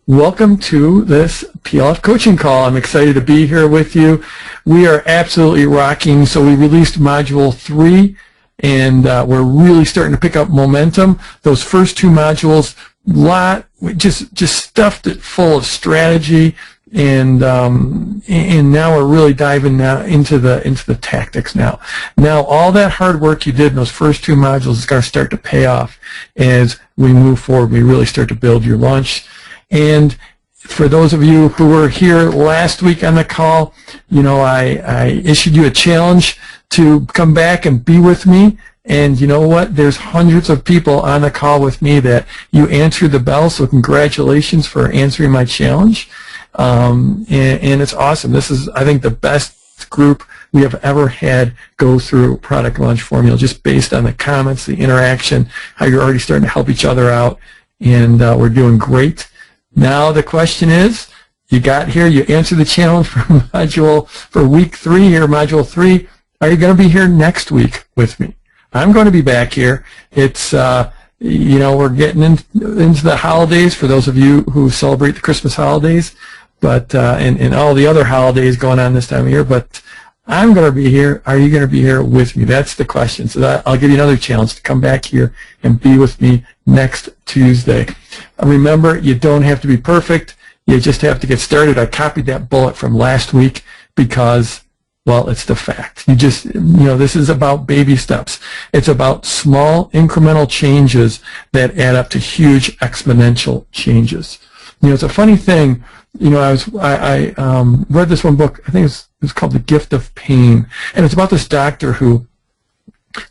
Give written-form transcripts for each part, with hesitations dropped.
welcome to this PLF coaching call. I'm excited to be here with you. We are absolutely rocking. So we released Module 3, and we're really starting to pick up momentum. Those first two modules, just stuffed it full of strategy, and now we're really diving now into the tactics now. Now all that hard work you did in those first two modules is going to start to pay off as we move forward. We really start to build your launch. And for those of you who were here last week on the call, you know, I issued you a challenge to come back and be with me. And you know what? There's hundreds of people on the call with me that you answered the bell, so congratulations for answering my challenge. And it's awesome. This is, I think, the best group we have ever had go through Product Launch Formula, just based on the comments, the interaction, how you're already starting to help each other out, and we're doing great. Now the question is, you got here, you answered the challenge for week 3 here, Module 3. Are you going to be here next week with me? I'm going to be back here. It's, you know, we're getting into the holidays for those of you who celebrate the Christmas holidays, but and all the other holidays going on this time of year. But I'm going to be here. Are you going to be here with me? That's the question. So I'll give you another challenge to come back here and be with me next Tuesday. Remember, you don't have to be perfect. You just have to get started. I copied that bullet from last week because, well, it's the fact. You know, this is about baby steps. It's about small incremental changes that add up to huge exponential changes. You know, it's a funny thing. You know, I read this one book. I think it's called The Gift of Pain, and it's about this doctor who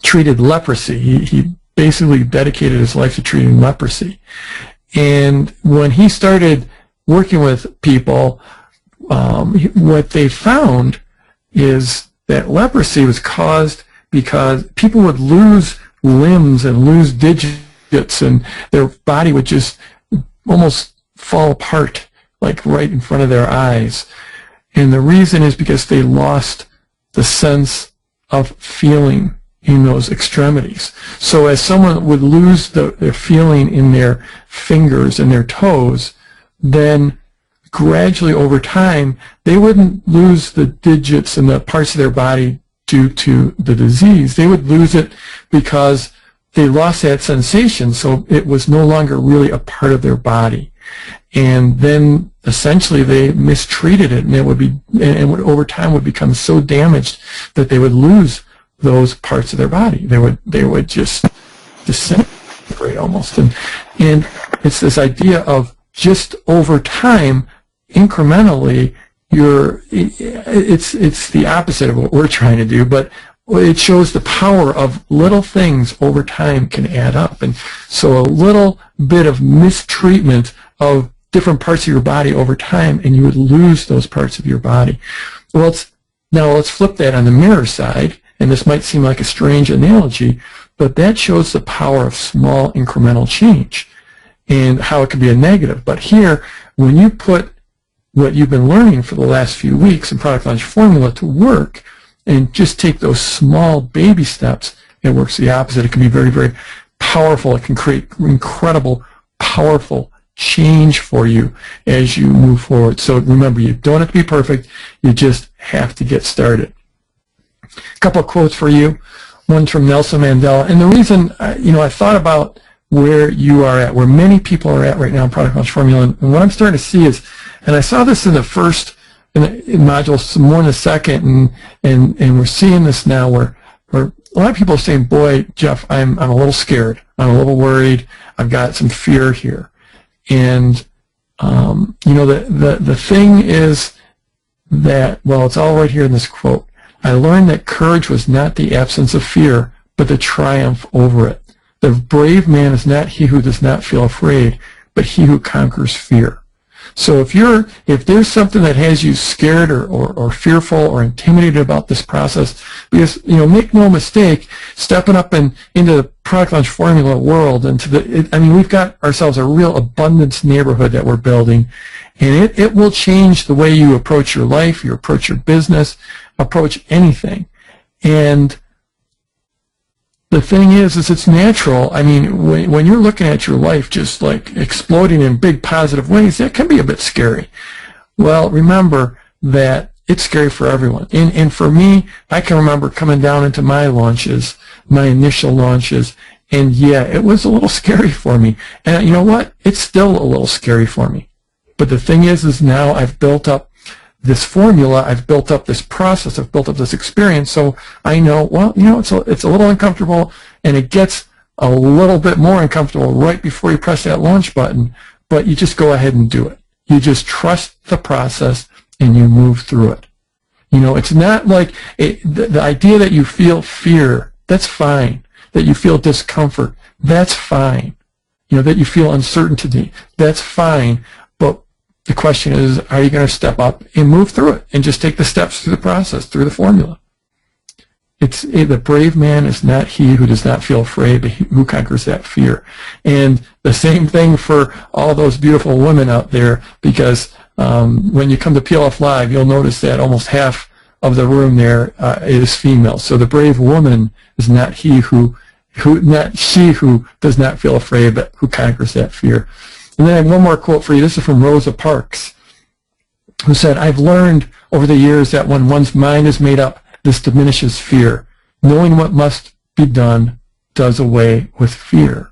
treated leprosy. He basically dedicated his life to treating leprosy. And when he started working with people, what they found is that leprosy was caused because people would lose limbs and lose digits, and their body would just almost fall apart, like right in front of their eyes. And the reason is because they lost the sense of feeling in those extremities. So as someone would lose their feeling in their fingers and their toes, then gradually over time, they wouldn't lose the digits and the parts of their body due to the disease. They would lose it because they lost that sensation, so it was no longer really a part of their body. And then essentially they mistreated it, and it would be, and over time would become so damaged that they would lose those parts of their body. They would just disintegrate almost. And it's this idea of just over time, incrementally, it's the opposite of what we're trying to do, but it shows the power of little things over time can add up. And so a little bit of mistreatment of different parts of your body over time, and you would lose those parts of your body. Well, now let's flip that on the mirror side, and this might seem like a strange analogy, but that shows the power of small incremental change and how it can be a negative. But here, when you put what you've been learning for the last few weeks in Product Launch Formula to work and just take those small baby steps, it works the opposite. It can be very, very powerful. It can create incredible, powerful change for you as you move forward. So remember, you don't have to be perfect. You just have to get started. A couple of quotes for you. One's from Nelson Mandela. And the reason, you know, I thought about where you are at, where many people are at right now in Product Launch Formula, and what I'm starting to see is, and I saw this in the first in module, some more in the second, and we're seeing this now where a lot of people are saying, boy, Jeff, I'm a little scared. I'm a little worried. I've got some fear here. And, you know, the thing is that, well, it's all right here in this quote. I learned that courage was not the absence of fear, but the triumph over it. The brave man is not he who does not feel afraid, but he who conquers fear. So if there's something that has you scared or fearful or intimidated about this process, because, you know, make no mistake, stepping up into the Product Launch Formula world, I mean, we've got ourselves a real abundance neighborhood that we're building, and it will change the way you approach your life, you approach your business, approach anything. And The thing is it's natural. I mean, when you're looking at your life just like exploding in big positive ways, that can be a bit scary. Well, remember that it's scary for everyone. And for me, I can remember coming down into my launches, my initial launches, and yeah, it was a little scary for me. And you know what? It's still a little scary for me. But the thing is now I've built up this formula, I've built up this process, I've built up this experience, so I know, well, you know, it's a little uncomfortable, and it gets a little bit more uncomfortable right before you press that launch button, but you just go ahead and do it. You just trust the process, and you move through it. You know, it's not like the idea that you feel fear, that's fine. That you feel discomfort, that's fine. You know, that you feel uncertainty, that's fine. But the question is, are you going to step up and move through it and just take the steps through the process, through the formula? The brave man is not he who does not feel afraid, but he who conquers that fear. And the same thing for all those beautiful women out there, because when you come to PLF Live, you'll notice that almost half of the room there is female. So the brave woman is not she who does not feel afraid, but who conquers that fear. And then I have one more quote for you. This is from Rosa Parks, who said, "I've learned over the years that when one's mind is made up, this diminishes fear. Knowing what must be done does away with fear."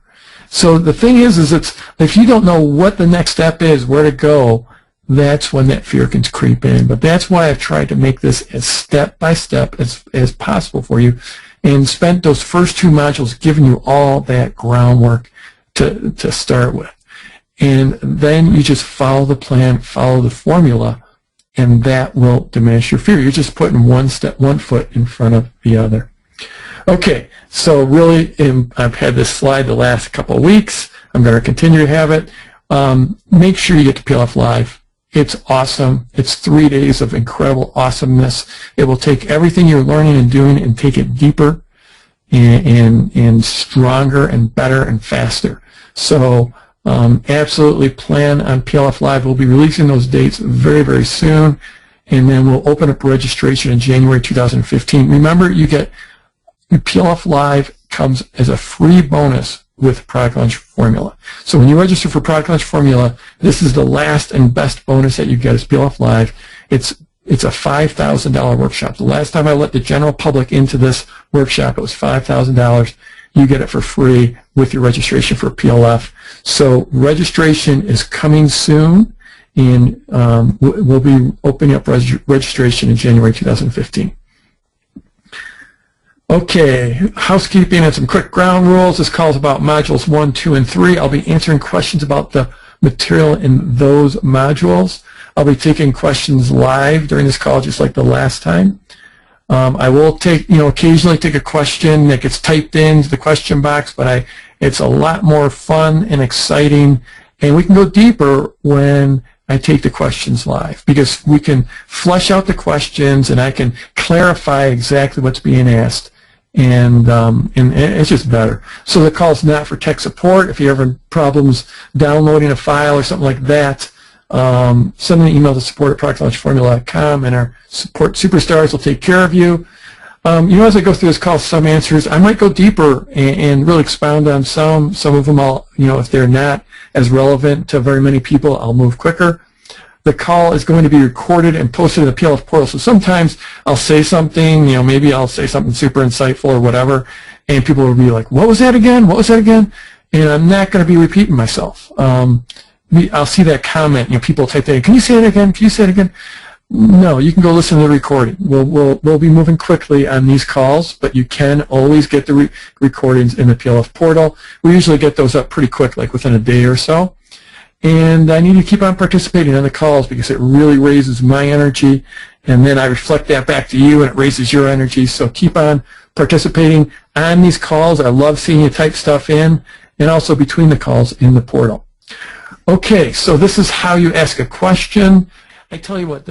So the thing is it's if you don't know what the next step is, where to go, that's when that fear can creep in. But that's why I've tried to make this as step by step as possible for you, and spent those first 2 modules giving you all that groundwork to start with. And then you just follow the plan, follow the formula, and that will diminish your fear. You're just putting one foot in front of the other. Okay, so really, I've had this slide the last couple of weeks. I'm going to continue to have it. Make sure you get to PLF Live. It's awesome. It's 3 days of incredible awesomeness. It will take everything you're learning and doing and take it deeper and stronger and better and faster. So absolutely plan on PLF Live. We'll be releasing those dates very, very soon, and then we'll open up registration in January 2015. Remember, you get PLF Live comes as a free bonus with Product Launch Formula. So when you register for Product Launch Formula, this is the last and best bonus that you get is PLF Live. It's a $5,000 workshop. The last time I let the general public into this workshop, it was $5,000. You get it for free with your registration for PLF. So registration is coming soon, and we'll be opening up registration in January 2015. Okay, housekeeping and some quick ground rules. This call is about modules 1, 2, and 3. I'll be answering questions about the material in those modules. I'll be taking questions live during this call, just like the last time. I will occasionally take a question that gets typed into the question box, but it's a lot more fun and exciting, and we can go deeper when I take the questions live, because we can flesh out the questions and I can clarify exactly what's being asked, and it's just better. So the call is not for tech support. If you're having problems downloading a file or something like that, send an email to support@productlaunchformula.com, and our support superstars will take care of you. As I go through this call, some answers, I might go deeper and really expound on some. Some of them if they're not as relevant to very many people, I'll move quicker. The call is going to be recorded and posted in the PLF portal. So sometimes I'll say something, maybe I'll say something super insightful or whatever, and people will be like, what was that again? What was that again? And I'm not going to be repeating myself. I'll see that comment, people type that in, can you say it again? Can you say it again? No, you can go listen to the recording. We'll be moving quickly on these calls, but you can always get the recordings in the PLF portal. We usually get those up pretty quick, like within a day or so. And I need you to keep on participating on the calls, because it really raises my energy, and then I reflect that back to you, and it raises your energy. So keep on participating on these calls. I love seeing you type stuff in, and also between the calls in the portal. Okay, so this is how you ask a question. I tell you what,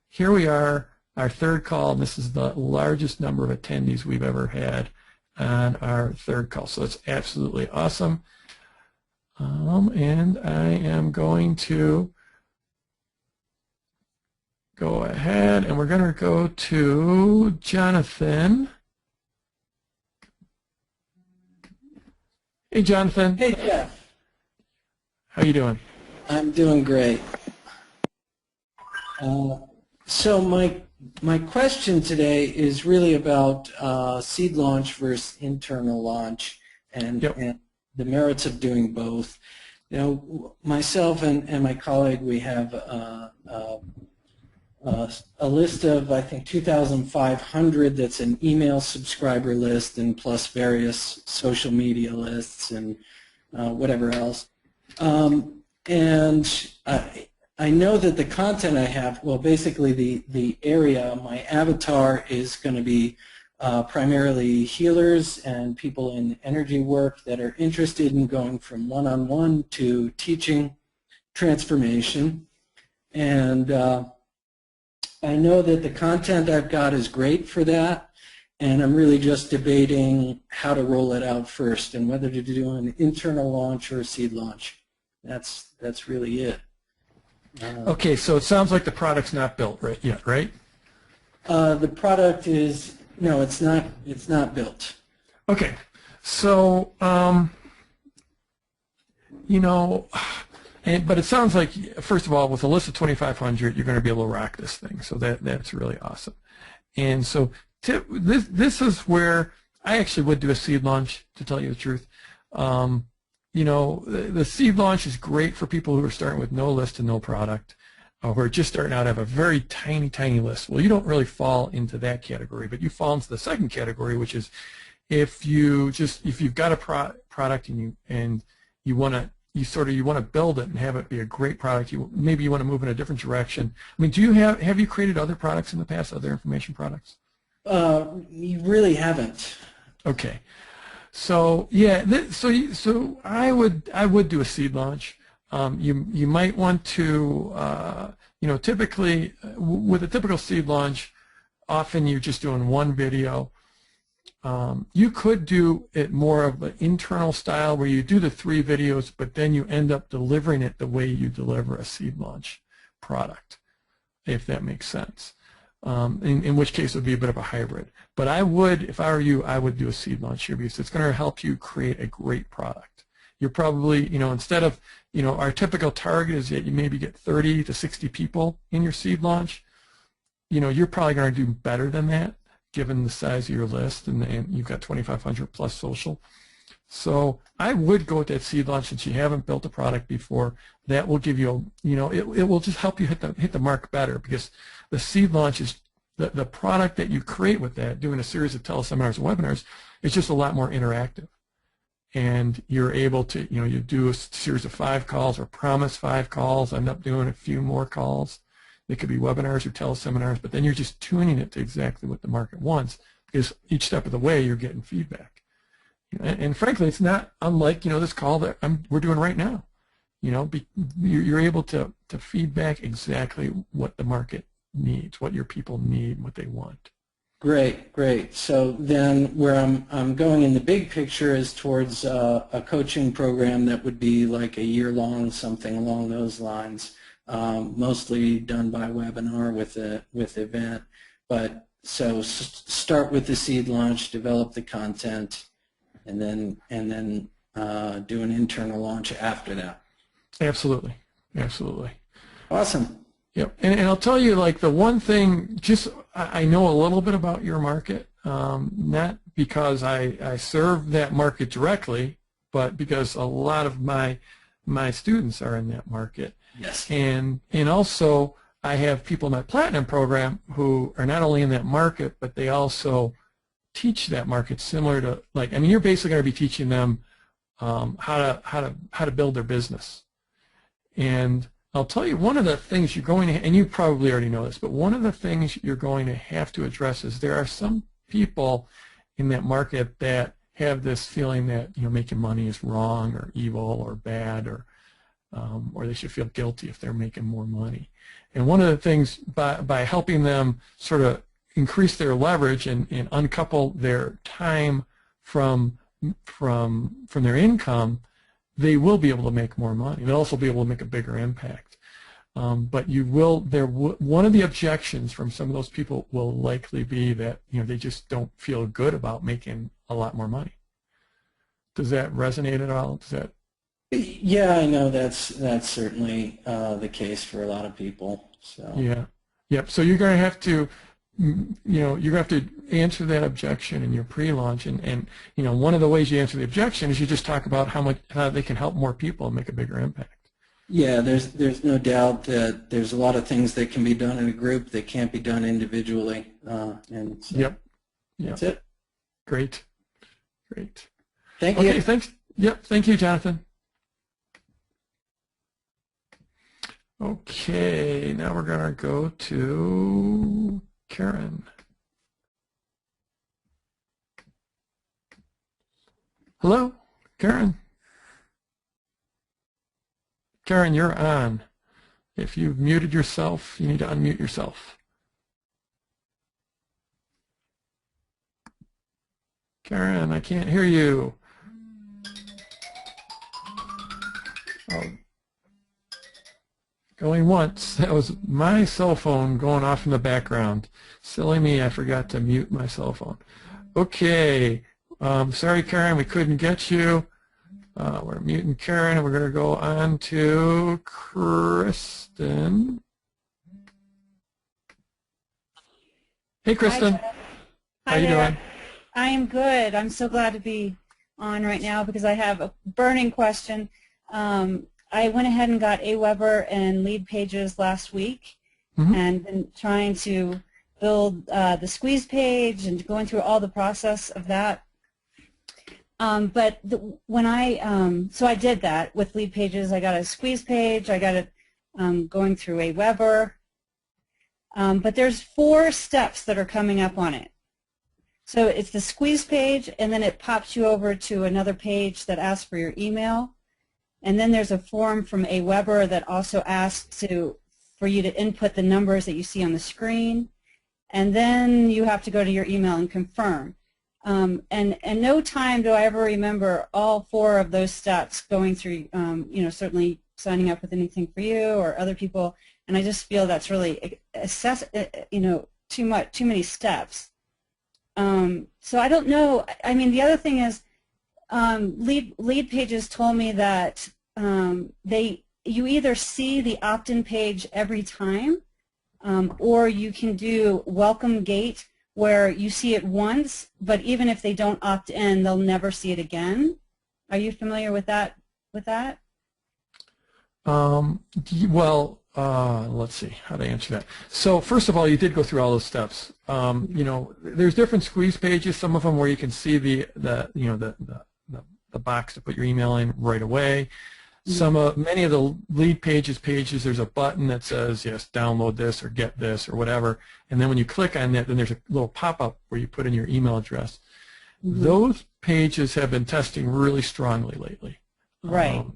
here we are, our third call, and this is the largest number of attendees we've ever had on our third call. So it's absolutely awesome. And I am going to go ahead, and we're going to go to Jonathan. Hey, Jonathan. Hey, Jeff. How you doing? I'm doing great. So my question today is really about seed launch versus internal launch and the merits of doing both. You know, myself and my colleague, we have a list of, I think, 2,500 that's an email subscriber list and plus various social media lists and whatever else. And I know that the content I have, well, basically the area, my avatar is going to be primarily healers and people in energy work that are interested in going from one-on-one to teaching transformation. And I know that the content I've got is great for that, and I'm really just debating how to roll it out first and whether to do an internal launch or a seed launch. That's really it. Okay, so it sounds like the product's not built yet, right? The product is, no, it's not built. Okay, so you know, but it sounds like, first of all, with a list of 2,500, you're going to be able to rock this thing. So that's really awesome. And so this is where I actually would do a seed launch, to tell you the truth. You know, the seed launch is great for people who are starting with no list and no product, who are just starting out, have a very tiny, tiny list. Well, you don't really fall into that category, but you fall into the second category, which is if you've got a product and you want to build it and have it be a great product. Maybe you want to move in a different direction. I mean, have you created other products in the past, other information products? You really haven't. Okay. So yeah, so I would do a seed launch. You might want to, you know, typically with a typical seed launch, often you're just doing one video. You could do it more of an internal style where you do the 3 videos, but then you end up delivering it the way you deliver a seed launch product, if that makes sense. In which case it would be a bit of a hybrid. But I would, if I were you, I would do a seed launch here because it's going to help you create a great product. You're probably, you know, instead of, you know, our typical target is that you maybe get 30 to 60 people in your seed launch. You know, you're probably going to do better than that given the size of your list, and you've got 2,500 plus social. So I would go with that seed launch since you haven't built a product before. That will give you, you know, it will just help you hit the mark better because the seed launch is the product that you create with that, doing a series of teleseminars and webinars, is just a lot more interactive. And you're able to, you know, you do a series of 5 calls or promise 5 calls, end up doing a few more calls. They could be webinars or teleseminars, but then you're just tuning it to exactly what the market wants because each step of the way you're getting feedback. And frankly, it's not unlike, you know, this call that we're doing right now. You know, you're able to feedback exactly what the market needs, what your people need, what they want. Great, great. So then where I'm going in the big picture is towards a coaching program that would be like a year-long, something along those lines, mostly done by webinar with event. But so start with the seed launch, develop the content, and then do an internal launch after that. Absolutely, absolutely. Awesome. Yep, and I'll tell you, like, the one thing, just I know a little bit about your market, not because I serve that market directly, but because a lot of my students are in that market. Yes. And also I have people in my Platinum program who are not only in that market, but they also teach that market, similar to, like, I mean, you're basically going to be teaching them how to build their business. And I'll tell you, one of the things you're going to, and you probably already know this, but one of the things you're going to have to address is there are some people in that market that have this feeling that, you know, making money is wrong or evil or bad, or they should feel guilty if they're making more money. And one of the things, by helping them sort of increase their leverage and uncouple their time from their income, they will be able to make more money. They'll also be able to make a bigger impact. But you will. One of the objections from some of those people will likely be that, you know, they just don't feel good about making a lot more money. Does that resonate at all? Does that? Yeah, I know that's certainly the case for a lot of people. So Yeah. Yep. So you're going to have to, you're going to have to answer that objection in your pre-launch, and one of the ways you answer the objection is you just talk about how they can help more people and make a bigger impact. yeah, there's no doubt that there's a lot of things that can be done in a group that can't be done individually, and so Yep. that's it. Great. Great. Thank you. Okay. Thanks. Yep. Thank you, Jonathan. Okay, now we're going to go to Karen. Hello, Karen. Karen, you're on. If you've muted yourself, you need to unmute yourself. Karen, I can't hear you. Oh. Going once. That was my cell phone going off in the background. Silly me, I forgot to mute my cell phone. Okay. Sorry, Karen, we couldn't get you. We're muting Karen, and we're going to go on to Kristen. Hey, Kristen. Hi, How you doing? I am good. I'm so glad to be on right now because I have a burning question. I went ahead and got Aweber and Lead Pages last week, and been trying to build the squeeze page and going through all the process of that. But when so I did that with Lead Pages. I got a squeeze page. I got it going through Aweber. But there's 4 steps that are coming up on it. So it's the squeeze page, and then it pops you over to another page that asks for your email. And then there's a form from Aweber that also asks for you to input the numbers that you see on the screen. And then you have to go to your email and confirm. And no time do I ever remember all 4 of those steps going through, certainly signing up with anything for you or other people. And I just feel that's really, too many steps. So I don't know. I mean, the other thing is, Lead Pages told me that you either see the opt-in page every time, or you can do welcome gate where you see it once, but even if they don't opt in, they'll never see it again. Are you familiar with that? Well, let's see how to answer that. So first of all, you did go through all those steps. There's different squeeze pages. Some of them where you can see the box to put your email in right away. Many of the Lead Pages there's a button that says yes, download this or get this or whatever, and then when you click on that, then there's a little pop-up where you put in your email address. Those pages have been testing really strongly lately. Right.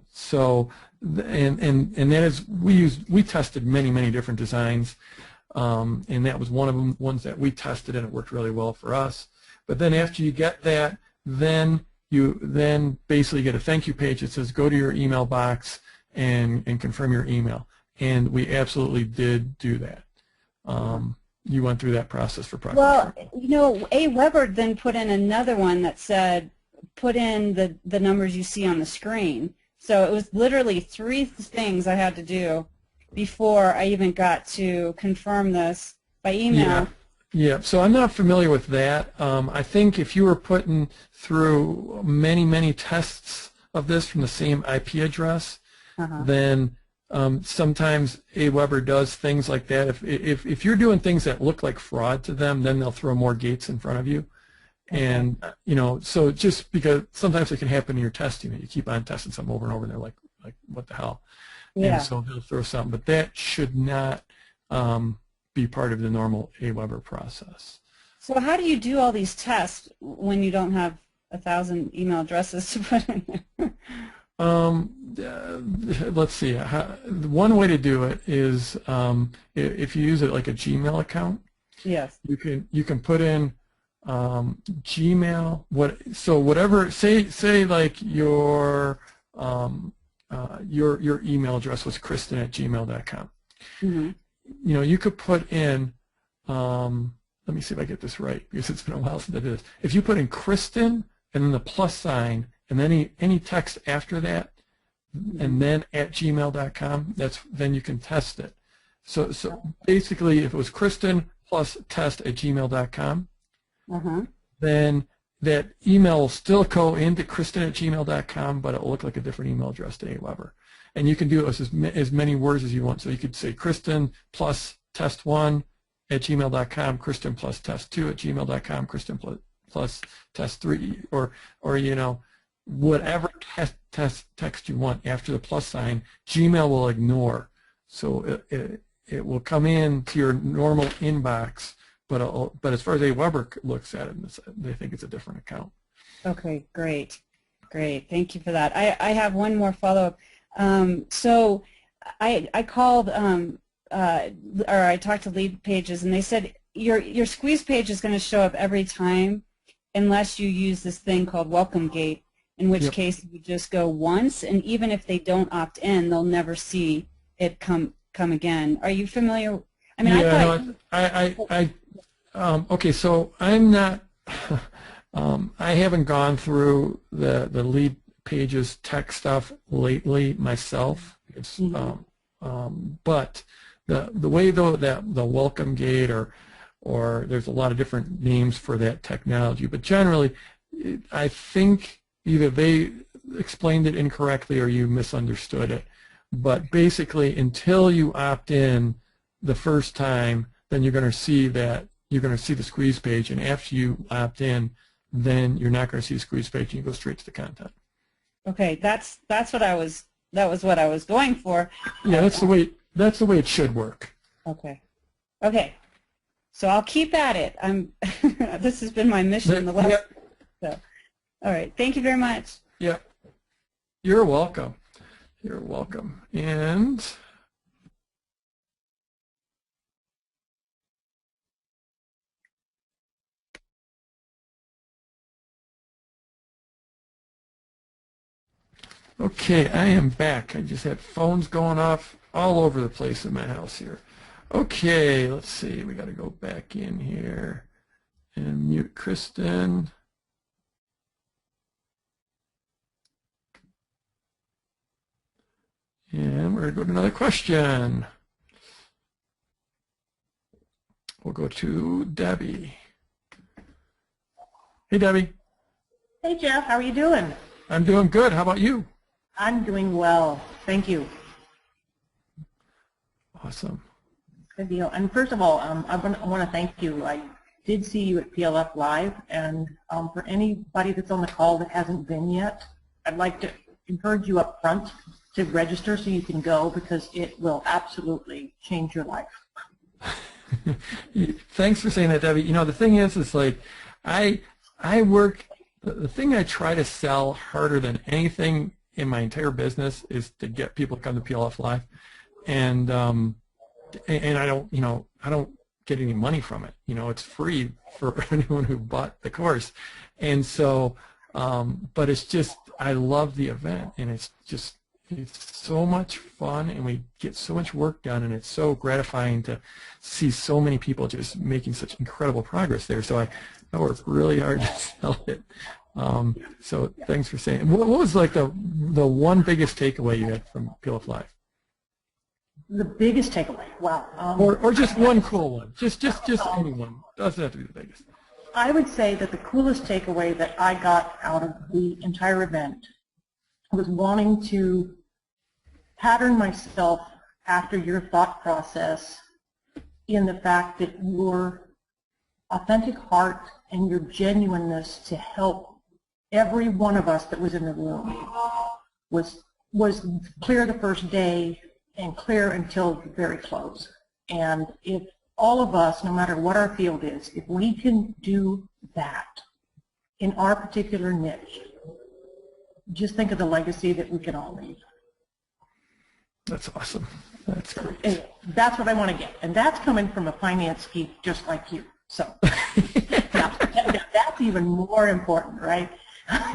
And that is, we tested many different designs, and that was one of them, ones that we tested, and it worked really well for us. But then after you get that, then you basically get a thank you page that says go to your email box and confirm your email. And we absolutely did do that. You went through that process for Project. Well, Aweber then put in another one that said put in the numbers you see on the screen. So it was literally 3 things I had to do before I even got to confirm this by email. Yeah, so I'm not familiar with that. I think if you were putting through many tests of this from the same IP address, then sometimes Aweber does things like that. If you're doing things that look like fraud to them, then they'll throw more gates in front of you. And so just because sometimes it can happen in your testing that you keep on testing something over and over, and they're like what the hell? Yeah. And so they'll throw something, but that should not be part of the normal Aweber process. So how do you do all these tests when you don't have 1,000 email addresses to put in there? Let's see. One way to do it is if you use it like a Gmail account. Yes. You can put in Gmail. Whatever. Say like your email address was Kristen@gmail.com. You could put in, let me see if I get this right because it's been a while since I did this. If you put in Kristen and then the +, and then any text after that, and then at gmail.com, then you can test it. So basically, if it was Kristen plus test at gmail.com, then that email will still go into Kristen at gmail.com, but it will look like a different email address to Aweber. And you can do it as many words as you want. So you could say Kristen plus test1 at gmail.com, Kristen plus test2 at gmail.com, Kristen plus test3, or you know, whatever text you want after the plus sign, Gmail will ignore. So it will come in to your normal inbox, but as far as Aweber looks at it, they think it's a different account. Okay, great. Thank you for that. I have one more follow-up. So I called, or I talked to Lead Pages, and they said your squeeze page is going to show up every time unless you use this thing called Welcome Gate, in which case you just go once, and even if they don't opt in, they'll never see it come again. Are you familiar? I mean, okay, so I'm not, I haven't gone through the Lead Pages tech stuff lately myself. It's, but the way though that the Welcome Gate or there's a lot of different names for that technology, but generally I think either they explained it incorrectly or you misunderstood it. But basically, until you opt in the first time, then you're going to see that you're going to see the squeeze page, and after you opt in, then you're not going to see the squeeze page, and you go straight to the content. Okay, that was what I was going for. Yeah, that's the way it should work. Okay. So I'll keep at it. This has been my mission in the last. So, all right. Thank you very much. Yeah. You're welcome. You're welcome. And okay, I am back. I just had phones going off all over the place in my house here. Okay, let's see. We got to go back in here and mute Kristen. And we're going to go to another question. We'll go to Debbie. Hey, Debbie. Hey, Jeff. How are you doing? I'm doing good. How about you? I'm doing well. Thank you. Awesome. Good deal. And first of all, I want to thank you. I did see you at PLF Live, and for anybody that's on the call that hasn't been yet, I'd like to encourage you up front to register so you can go, because it will absolutely change your life. Thanks for saying that, Debbie. You know, the thing is like I work, the thing I try to sell harder than anything in my entire business is to get people to come to PLF Live, and I don't, you know, I don't get any money from it. You know, it's free for anyone who bought the course, and so, but it's just, I love the event, and it's so much fun, and we get so much work done, and it's so gratifying to see so many people just making such incredible progress there. So I work really hard to sell it. So thanks for saying. What was like the one biggest takeaway you had from PLF Live? The biggest takeaway? Wow. Or just one cool one. Just anyone. Doesn't have to be the biggest. I would say that the coolest takeaway that I got out of the entire event was wanting to pattern myself after your thought process in the fact that your authentic heart and your genuineness to help every one of us that was in the room was clear the first day and clear until the very close. And if all of us, no matter what our field is, if we can do that in our particular niche, just think of the legacy that we can all leave. That's awesome. That's great. And that's what I want to get. And that's coming from a finance geek just like you. So that's even more important, right?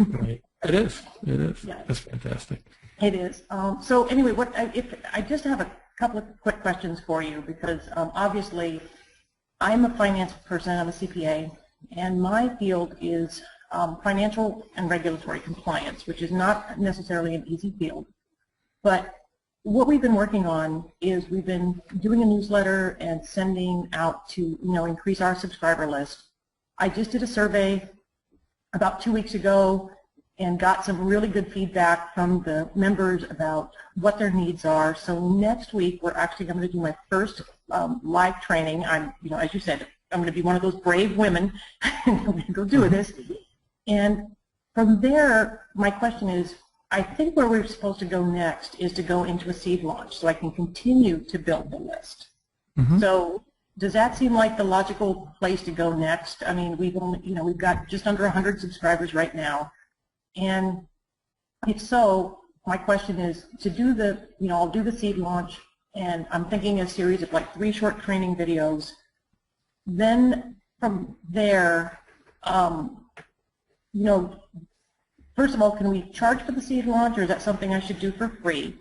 Right. It is. It is. Yeah. That's fantastic. It is. So anyway, if I just have a couple of quick questions for you, because obviously I'm a finance person, I'm a CPA, and my field is financial and regulatory compliance, which is not necessarily an easy field. But what we've been working on is we've been doing a newsletter and sending out to, increase our subscriber list. I just did a survey about 2 weeks ago and got some really good feedback from the members about what their needs are. So next week we're actually going to do my first live training. As you said, I'm going to be one of those brave women and I'm going to go do this. And from there, my question is, I think where we're supposed to go next is to go into a seed launch so I can continue to build the list. So does that seem like the logical place to go next? I mean, we've got just under 100 subscribers right now. And if so, my question is to do the, I'll do the seed launch, and I'm thinking a series of like 3 short training videos. Then from there, first of all, can we charge for the seed launch, or is that something I should do for free?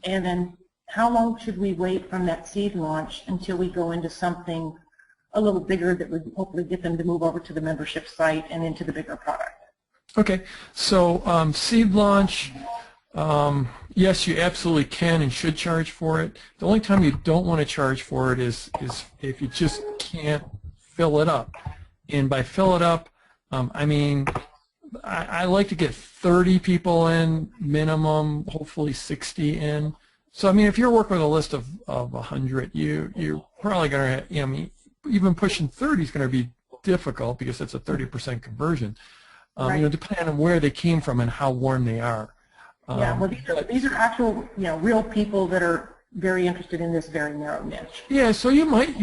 And then how long should we wait from that seed launch until we go into something a little bigger that would hopefully get them to move over to the membership site and into the bigger product? Okay, so seed launch, yes, you absolutely can and should charge for it. The only time you don't want to charge for it is if you just can't fill it up. And by fill it up, I mean, I like to get 30 people in minimum, hopefully 60 in. So I mean, if you're working with a list of 100, you're probably going to, even pushing 30 is going to be difficult because it's a 30% conversion. Right. Depending on where they came from and how warm they are. Yeah, well, these are actual, real people that are very interested in this very narrow niche. Yeah, so you might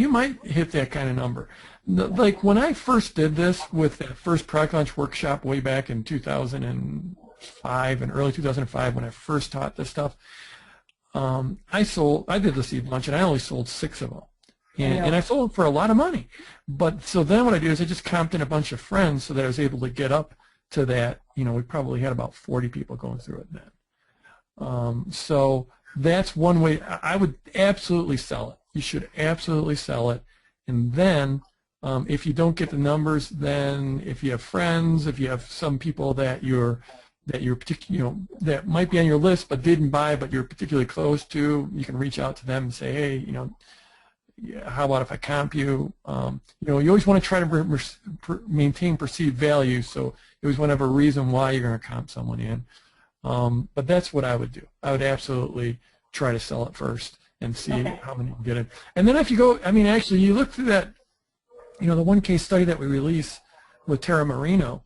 hit that kind of number. Like when I first did this with that first product launch workshop way back in 2005 and early 2005 when I first taught this stuff, I did the seed launch and I only sold 6 of them. And I sold them for a lot of money. But so then what I did is I just comped in a bunch of friends so that I was able to get up to that. We probably had about 40 people going through it then. So that's one way. I would absolutely sell it. You should absolutely sell it. And then if you don't get the numbers, then if you have friends, if you have some people that that might be on your list but didn't buy but you're particularly close to, you can reach out to them and say, hey, how about if I comp you? You always want to try to maintain perceived value, so you always want to have a reason why you're going to comp someone in. But that's what I would do. I would absolutely try to sell it first and see how many you can get in. And then if you go, actually, you look through that, the one case study that we released with Tara Marino,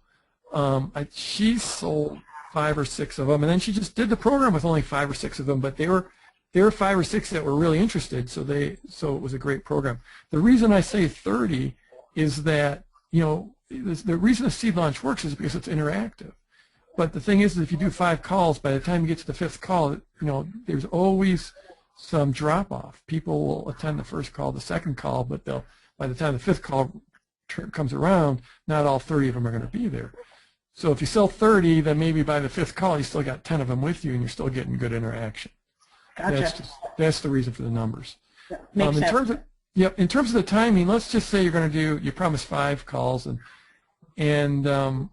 she sold 5 or 6 of them, and then she just did the program with only 5 or 6 of them, but there were 5 or 6 that were really interested, so it was a great program. The reason I say 30 is that, the reason the seed launch works is because it's interactive. But the thing is if you do 5 calls, by the time you get to the 5th call, there's always some drop-off. People will attend the first call, the second call, but by the time the 5th call comes around, not all 30 of them are going to be there. So if you sell 30, then maybe by the 5th call, you still got 10 of them with you, and you're still getting good interaction. Gotcha. That's the reason for the numbers. Yeah, makes sense. In terms of the timing, let's just say you're going to you promise 5 calls, and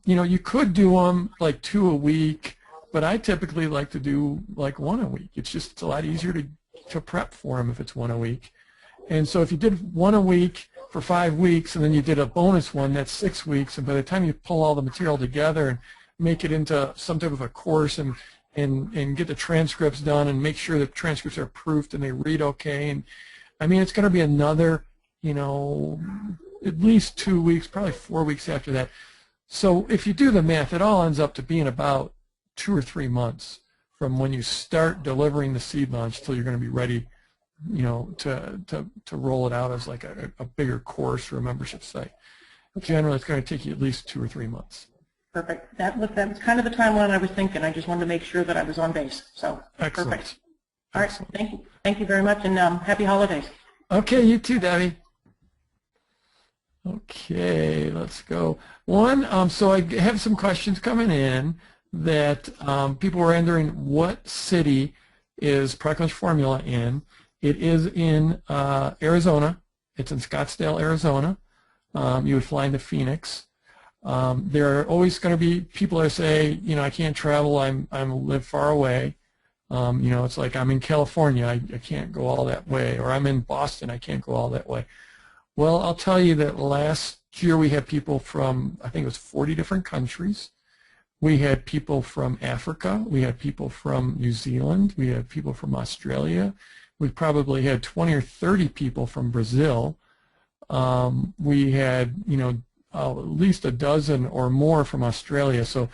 you could do them like 2 a week, but I typically like to do like 1 a week. It's a lot easier to prep for them if it's 1 a week. And so if you did 1 a week for 5 weeks, and then you did a bonus one, that's 6 weeks, and by the time you pull all the material together and make it into some type of a course and get the transcripts done and make sure the transcripts are proofed and they read okay, and it's going to be another, at least 2 weeks, probably 4 weeks after that. So if you do the math, it all ends up to being about 2 or 3 months from when you start delivering the seed launch till you're going to be ready, to roll it out as like a bigger course or a membership site. Generally, it's going to take you at least 2 or 3 months. Perfect. That was kind of the timeline I was thinking. I just wanted to make sure that I was on base. So excellent. Perfect. All right. Thank you. Thank you very much, and happy holidays. Okay, you too, Debbie. Okay, let's go. So I have some questions coming in that people were wondering what city is Product Launch Formula in. It is in Arizona. It's in Scottsdale, Arizona. You would fly into Phoenix. There are always going to be people that say, you know, I can't travel, I live far away. You know, it's like I'm in California, I can't go all that way, or I'm in Boston, I can't go all that way. Well, I'll tell you that last year we had people from, I think it was 40 different countries. We had people from Africa, we had people from New Zealand, we had people from Australia. We probably had 20 or 30 people from Brazil. We had, you know, at least a dozen or more from Australia. So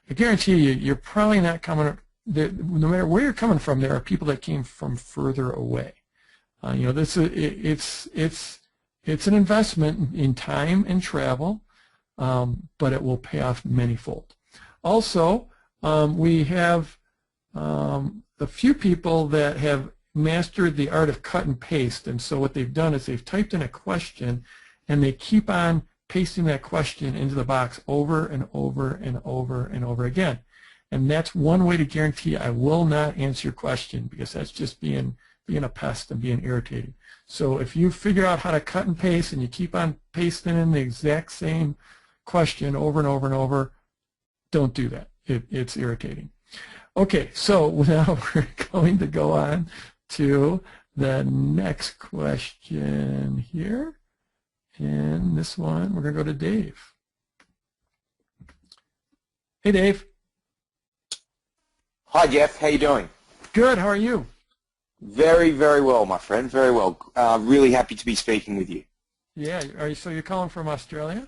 I guarantee you, you're probably not coming, no matter where you're coming from, there are people that came from further away. You know, it's an investment in time and travel, but it will pay off manyfold. Also, we have a few people that have mastered the art of cut and paste, and so what they've done is they've typed in a question and they keep on pasting that question into the box over and over and over and over again. And that's one way to guarantee I will not answer your question, because that's just being a pest and being irritating. So if you figure out how to cut and paste and you keep on pasting in the exact same question over and over and over, don't do that. It's irritating. Okay, so now we're going to go on to the next question here. And this one, we're going to go to Dave. Hey, Dave. Hi, Jeff. How you doing? Good. How are you? Very, very well, my friend. Very well. Really happy to be speaking with you. Yeah. So you're calling from Australia?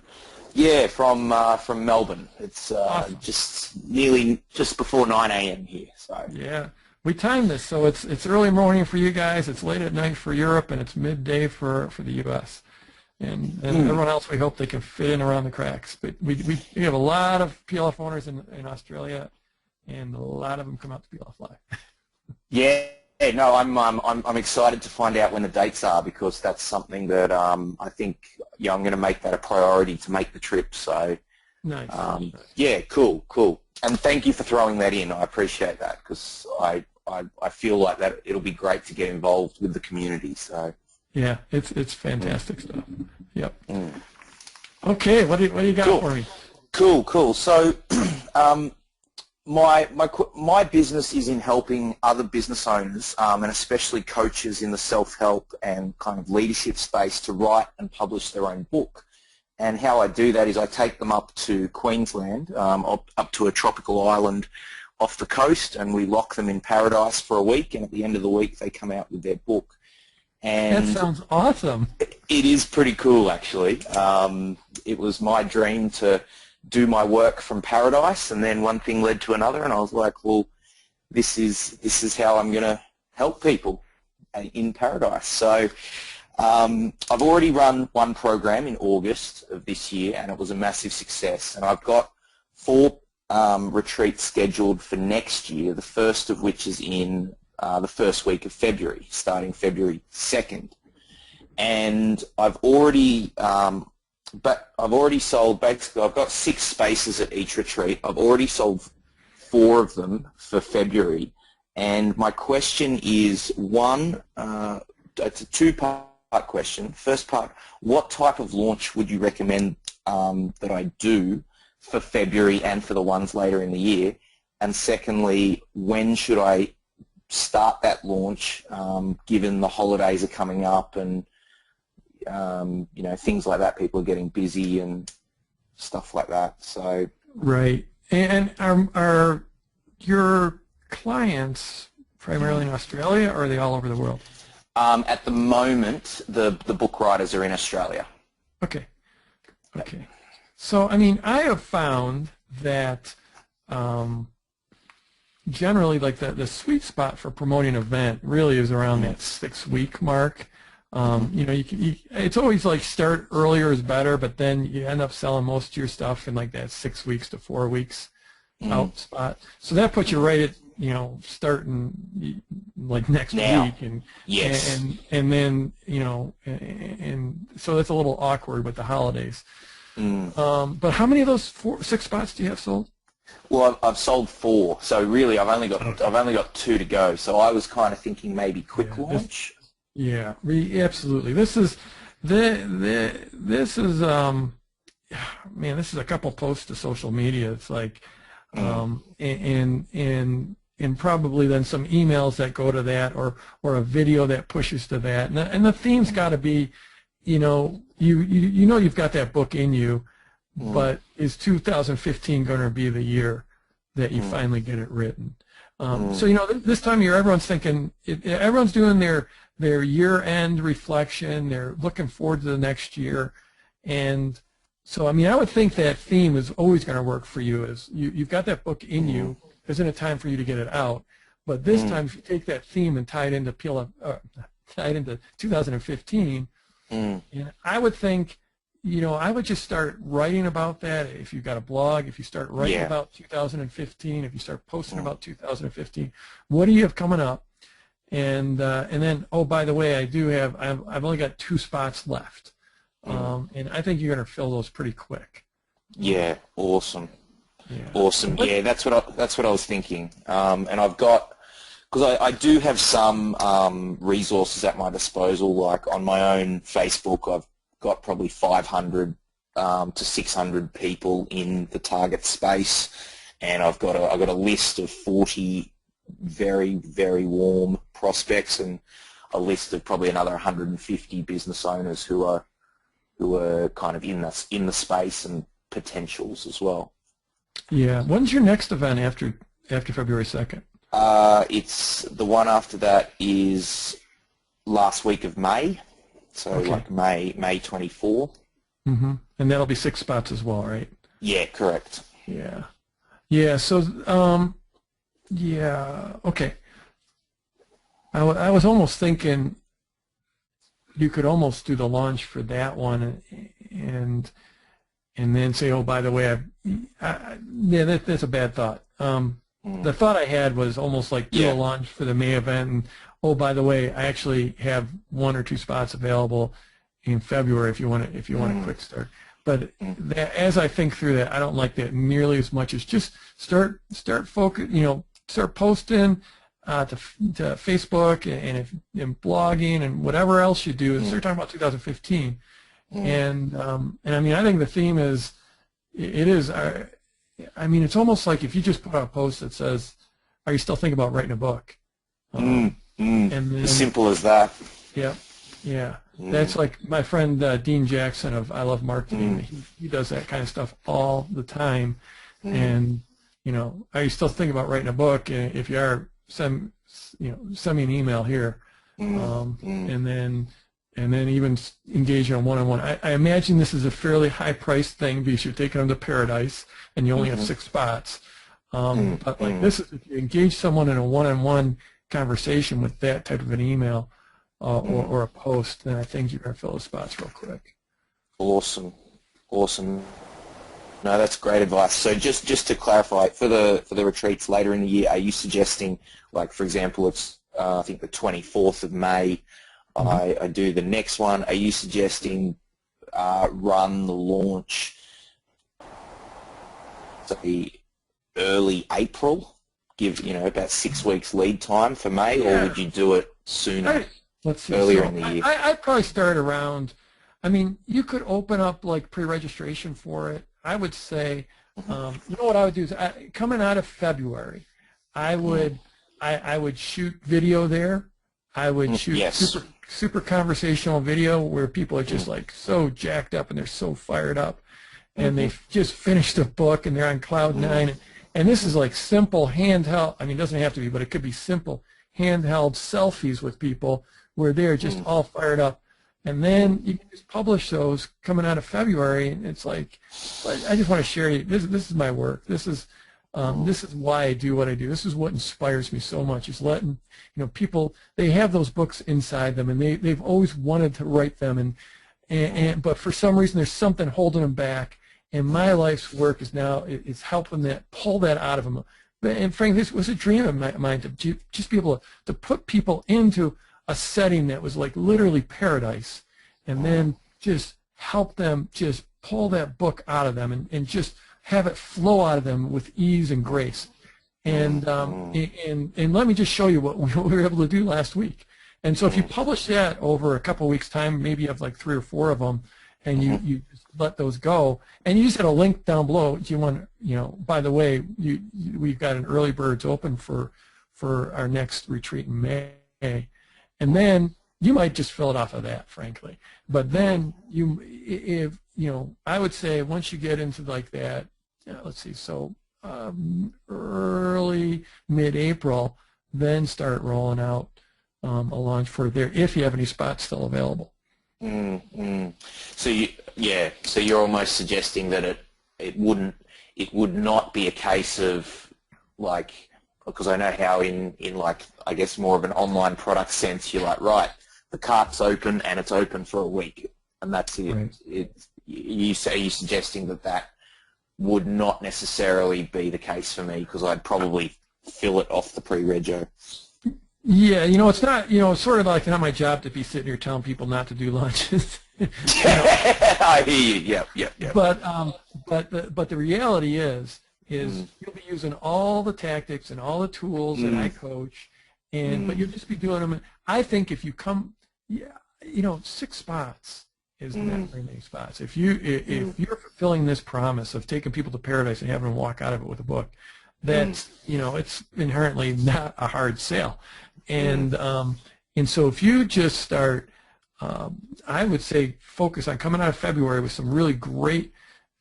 Yeah, from Melbourne. It's awesome. just before 9 a.m. here. So yeah, we timed this, so it's early morning for you guys. It's late at night for Europe, and it's midday for the U.S. And everyone else, we hope they can fit in around the cracks. But we have a lot of PLF owners in Australia, and a lot of them come out to PLF Live. yeah, no, I'm excited to find out when the dates are, because that's something that I think I'm going to make that a priority to make the trip. So nice. Yeah, cool. And thank you for throwing that in. I appreciate that, because I feel like that it'll be great to get involved with the community. So. Yeah, it's fantastic stuff. Yep. Okay, what do you got for me? Cool. So, my business is in helping other business owners, and especially coaches in the self-help and kind of leadership space, to write and publish their own book. And how I do that is I take them up to Queensland, up to a tropical island off the coast, and we lock them in paradise for a week. And at the end of the week, they come out with their book. And that sounds awesome. It is pretty cool, actually. It was my dream to do my work from paradise, and then one thing led to another, and I was like, well, this is how I'm going to help people in paradise. So I've already run one program in August of this year, and it was a massive success. And I've got 4 retreats scheduled for next year, the first of which is in the first week of February, starting February 2nd. And I've already sold, basically I've got 6 spaces at each retreat. I've already sold 4 of them for February. And my question is, one, it's a 2-part question. First part, what type of launch would you recommend that I do for February and for the ones later in the year? And secondly, when should I start that launch, given the holidays are coming up and you know, things like that? People are getting busy and stuff like that. So right. And are your clients primarily in Australia, or are they all over the world? At the moment, the book writers are in Australia. Okay. So I mean, I have found that generally, like the sweet spot for promoting an event really is around that 6-week mark. You know, it's always like start earlier is better, but then you end up selling most of your stuff in like that 6 weeks to 4 weeks out spot. So that puts you right at, you know, starting like next week, and yes, and then, you know, and so that's a little awkward with the holidays. But how many of those 6 spots do you have sold? Well, I've sold 4, so really I've only got 2 to go. So I was kind of thinking maybe quick launch. Yeah, absolutely. This is man, this is a couple posts to social media. It's like, and probably then some emails that go to that, or a video that pushes to that. And the theme's got to be, you know you've got that book in you, but is 2015 going to be the year that you finally get it written? So this time of year, everyone's thinking, everyone's doing their year-end reflection. They're looking forward to the next year, and so I mean, I would think that theme is always going to work for you. Is you've got that book in you. Isn't it time for you to get it out? But this time, if you take that theme and tie it into tie it into 2015, and I would think, I would just start writing about that. If you've got a blog, if you start writing about 2015, if you start posting about 2015, what do you have coming up? And then, oh, by the way, I've only got 2 spots left, and I think you're going to fill those pretty quick. Yeah, awesome. Yeah. Awesome. Yeah, that's what I was thinking. And I've got, because I do have some resources at my disposal. Like on my own Facebook, I've got probably 500 to 600 people in the target space, and I've got a list of 40 very, very warm prospects, and a list of probably another 150 business owners who are kind of in the space, and potentials as well. Yeah. When's your next event after February 2nd? It's the one after that is last week of May, so like May 24. And that'll be 6 spots as well, right? Yeah, correct. Yeah. Yeah. So yeah. Okay. I was almost thinking you could almost do the launch for that one, and then say, oh, by the way, that's a bad thought. The thought I had was almost like do a launch for the May event, and oh, by the way, I actually have 1 or 2 spots available in February if you want a quick start. But as I think through that, I don't like that nearly as much as just start focus. Start posting to Facebook and blogging and whatever else you do, and start talking about 2015. And I mean, I think the theme is, I mean, it's almost like if you just put out a post that says, "Are you still thinking about writing a book?" And then, as simple as that. Yeah, yeah. That's like my friend Dean Jackson of I Love Marketing. He does that kind of stuff all the time. And are you still thinking about writing a book? And if you are, send me an email here, and then even engage in a one-on-one. I imagine this is a fairly high-priced thing because you're taking them to Paradise and you only have 6 spots. But like this is, if you engage someone in a one-on-one conversation with that type of an email or a post, then I think you're going to fill those spots real quick. Awesome. No, that's great advice. So just to clarify, for the retreats later in the year, are you suggesting, like, for example, it's I think the 24th of May, I do the next one. Are you suggesting run the launch, say, early April? Give about 6 weeks lead time for May, or would you do it sooner, earlier in the year? I'd probably start around. I mean, you could open up like pre-registration for it. I would say, what I would do is coming out of February, I would shoot video there. I would shoot super conversational video where people are just like so jacked up and they're so fired up, and they've just finished a book and they're on cloud 9. And this is like simple handheld. I mean, it doesn't have to be, but it could be simple handheld selfies with people where they're just all fired up. And then you can just publish those coming out of February, and it's like, I just want to share you. This is my work. This is why I do what I do. This is what inspires me so much. Is letting people, they have those books inside them, and they've always wanted to write them, but for some reason there's something holding them back. And my life's work is now it's helping pull that out of them. And frankly, this was a dream of mine to just be able to put people into a setting that was like literally paradise, and then just help them just pull that book out of them and just have it flow out of them with ease and grace. And let me just show you what we were able to do last week. And so if you publish that over a couple of weeks' time, maybe you have like 3 or 4 of them, and you just let those go, and you just had a link down below. Do you want, by the way, we've got an early birds open for our next retreat in May, and then you might just fill it off of that, frankly. But then I would say once you get into like that, let's see, so early mid-April, then start rolling out a launch for there if you have any spots still available. So you're almost suggesting that it would not be a case of like, because I know how in like, I guess more of an online product sense, you're like, right, the cart's open and it's open for a week and that's it. Right. You're suggesting that would not necessarily be the case for me, because I'd probably fill it off the pre-rego. Yeah, it's not, it's sort of like not my job to be sitting here telling people not to do lunches. I hear you. Yep. But the reality is you'll be using all the tactics and all the tools that I coach, but you'll just be doing them. I think if you come, 6 spots is not very many spots. If you're fulfilling this promise of taking people to paradise and having them walk out of it with a book, that's it's inherently not a hard sale. And so if you just start, I would say focus on coming out of February with some really great,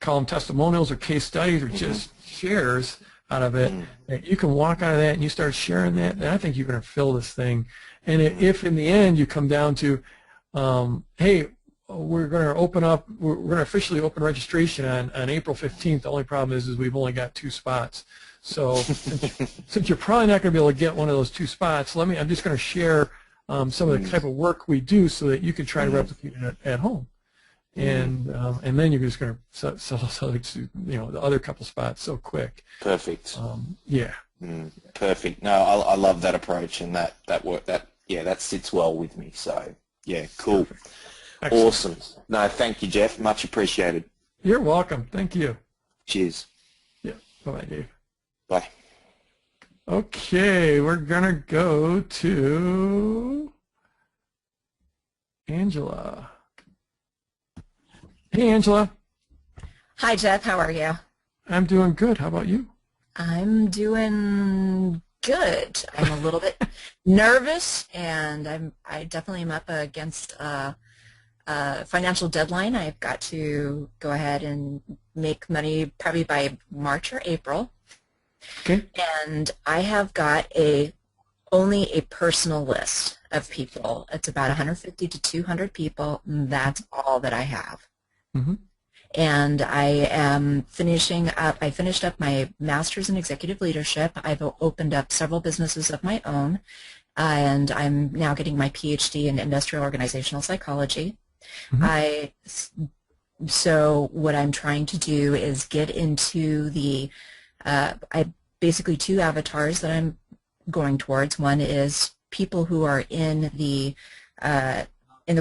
call them testimonials or case studies or just shares out of it, that you can walk out of that and you start sharing that, and I think you're going to fill this thing. And if in the end you come down to, hey, we're going to officially open registration on April 15th. The only problem is we've only got 2 spots. So since you're probably not going to be able to get one of those 2 spots, I'm just going to share some of the type of work we do so that you can try to replicate it at home. And then you're just going to sell the other couple spots so quick. Perfect. Yeah. Perfect. No, I love that approach, and that sits well with me. So yeah, cool. Excellent. Awesome. No, thank you, Jeff. Much appreciated. You're welcome. Thank you. Cheers. Yeah. Bye-bye, Dave. Bye. Okay, we're going to go to Angela. Hey, Angela. Hi, Jeff. How are you? I'm doing good. How about you? I'm doing good. I'm a little bit nervous, and I definitely am up against a financial deadline. I've got to go ahead and make money probably by March or April. Okay. And I have got only a personal list of people. It's about 150 to 200 people, and that's all that I have. Mm-hmm. And I am finishing up, I finished up my master's in executive leadership. I've opened up several businesses of my own, and I'm now getting my PhD in industrial organizational psychology. Mm-hmm. So what I'm trying to do is get into the, I basically 2 avatars that I'm going towards. One is people who are in the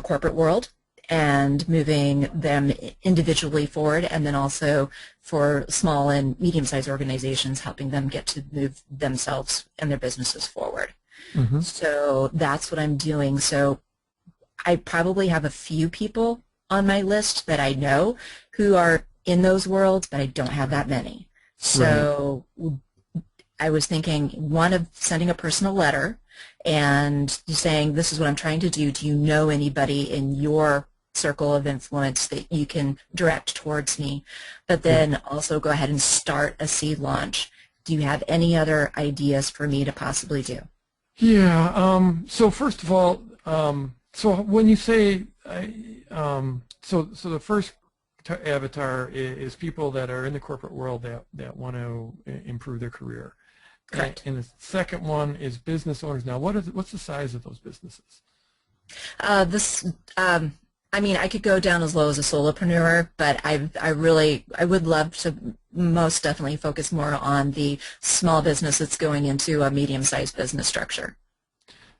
corporate world and moving them individually forward, and then also for small and medium-sized organizations, helping them get to move themselves and their businesses forward. Mm-hmm. So that's what I'm doing. So I probably have a few people on my list that I know who are in those worlds, but I don't have that many. So I was thinking, one, of sending a personal letter and saying, this is what I'm trying to do. Do you know anybody in your circle of influence that you can direct towards me? But then also go ahead and start a seed launch. Do you have any other ideas for me to possibly do? Yeah. So first of all, so when you say, so the first avatar is people that are in the corporate world that want to improve their career. Correct. And the second one is business owners. Now, what's the size of those businesses? I mean, I could go down as low as a solopreneur, but I would love to most definitely focus more on the small business that's going into a medium-sized business structure.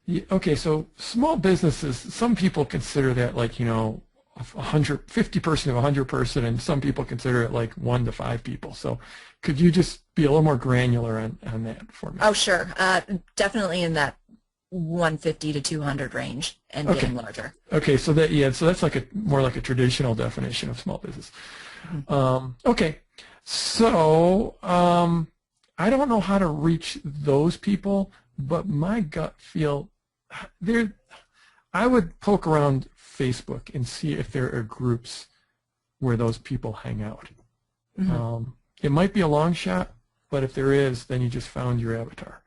Yeah, okay, so small businesses, some people consider that like, 50 person to 100 person, and some people consider it like 1 to 5 people. So could you just be a little more granular on that for me? Oh, sure. Definitely in that 150 to 200 range and Okay. getting larger. Okay, so that so that's like more like a traditional definition of small business. Okay, so I don't know how to reach those people, but my gut feel I would poke around Facebook and see if there are groups where those people hang out. It might be a long shot, but if there is, then you just found your avatar.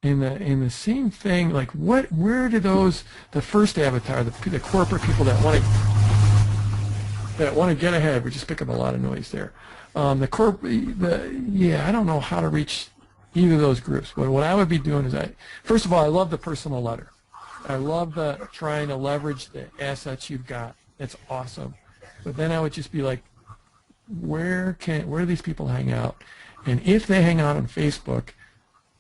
In the same thing, like where do the first avatar, the corporate people that want to get ahead, we just pick up a lot of noise there. I don't know how to reach either of those groups. But what I would be doing is first of all, I love the personal letter. I love trying to leverage the assets you've got. It's awesome. But then I would just be like, where do these people hang out? And if they hang out on Facebook,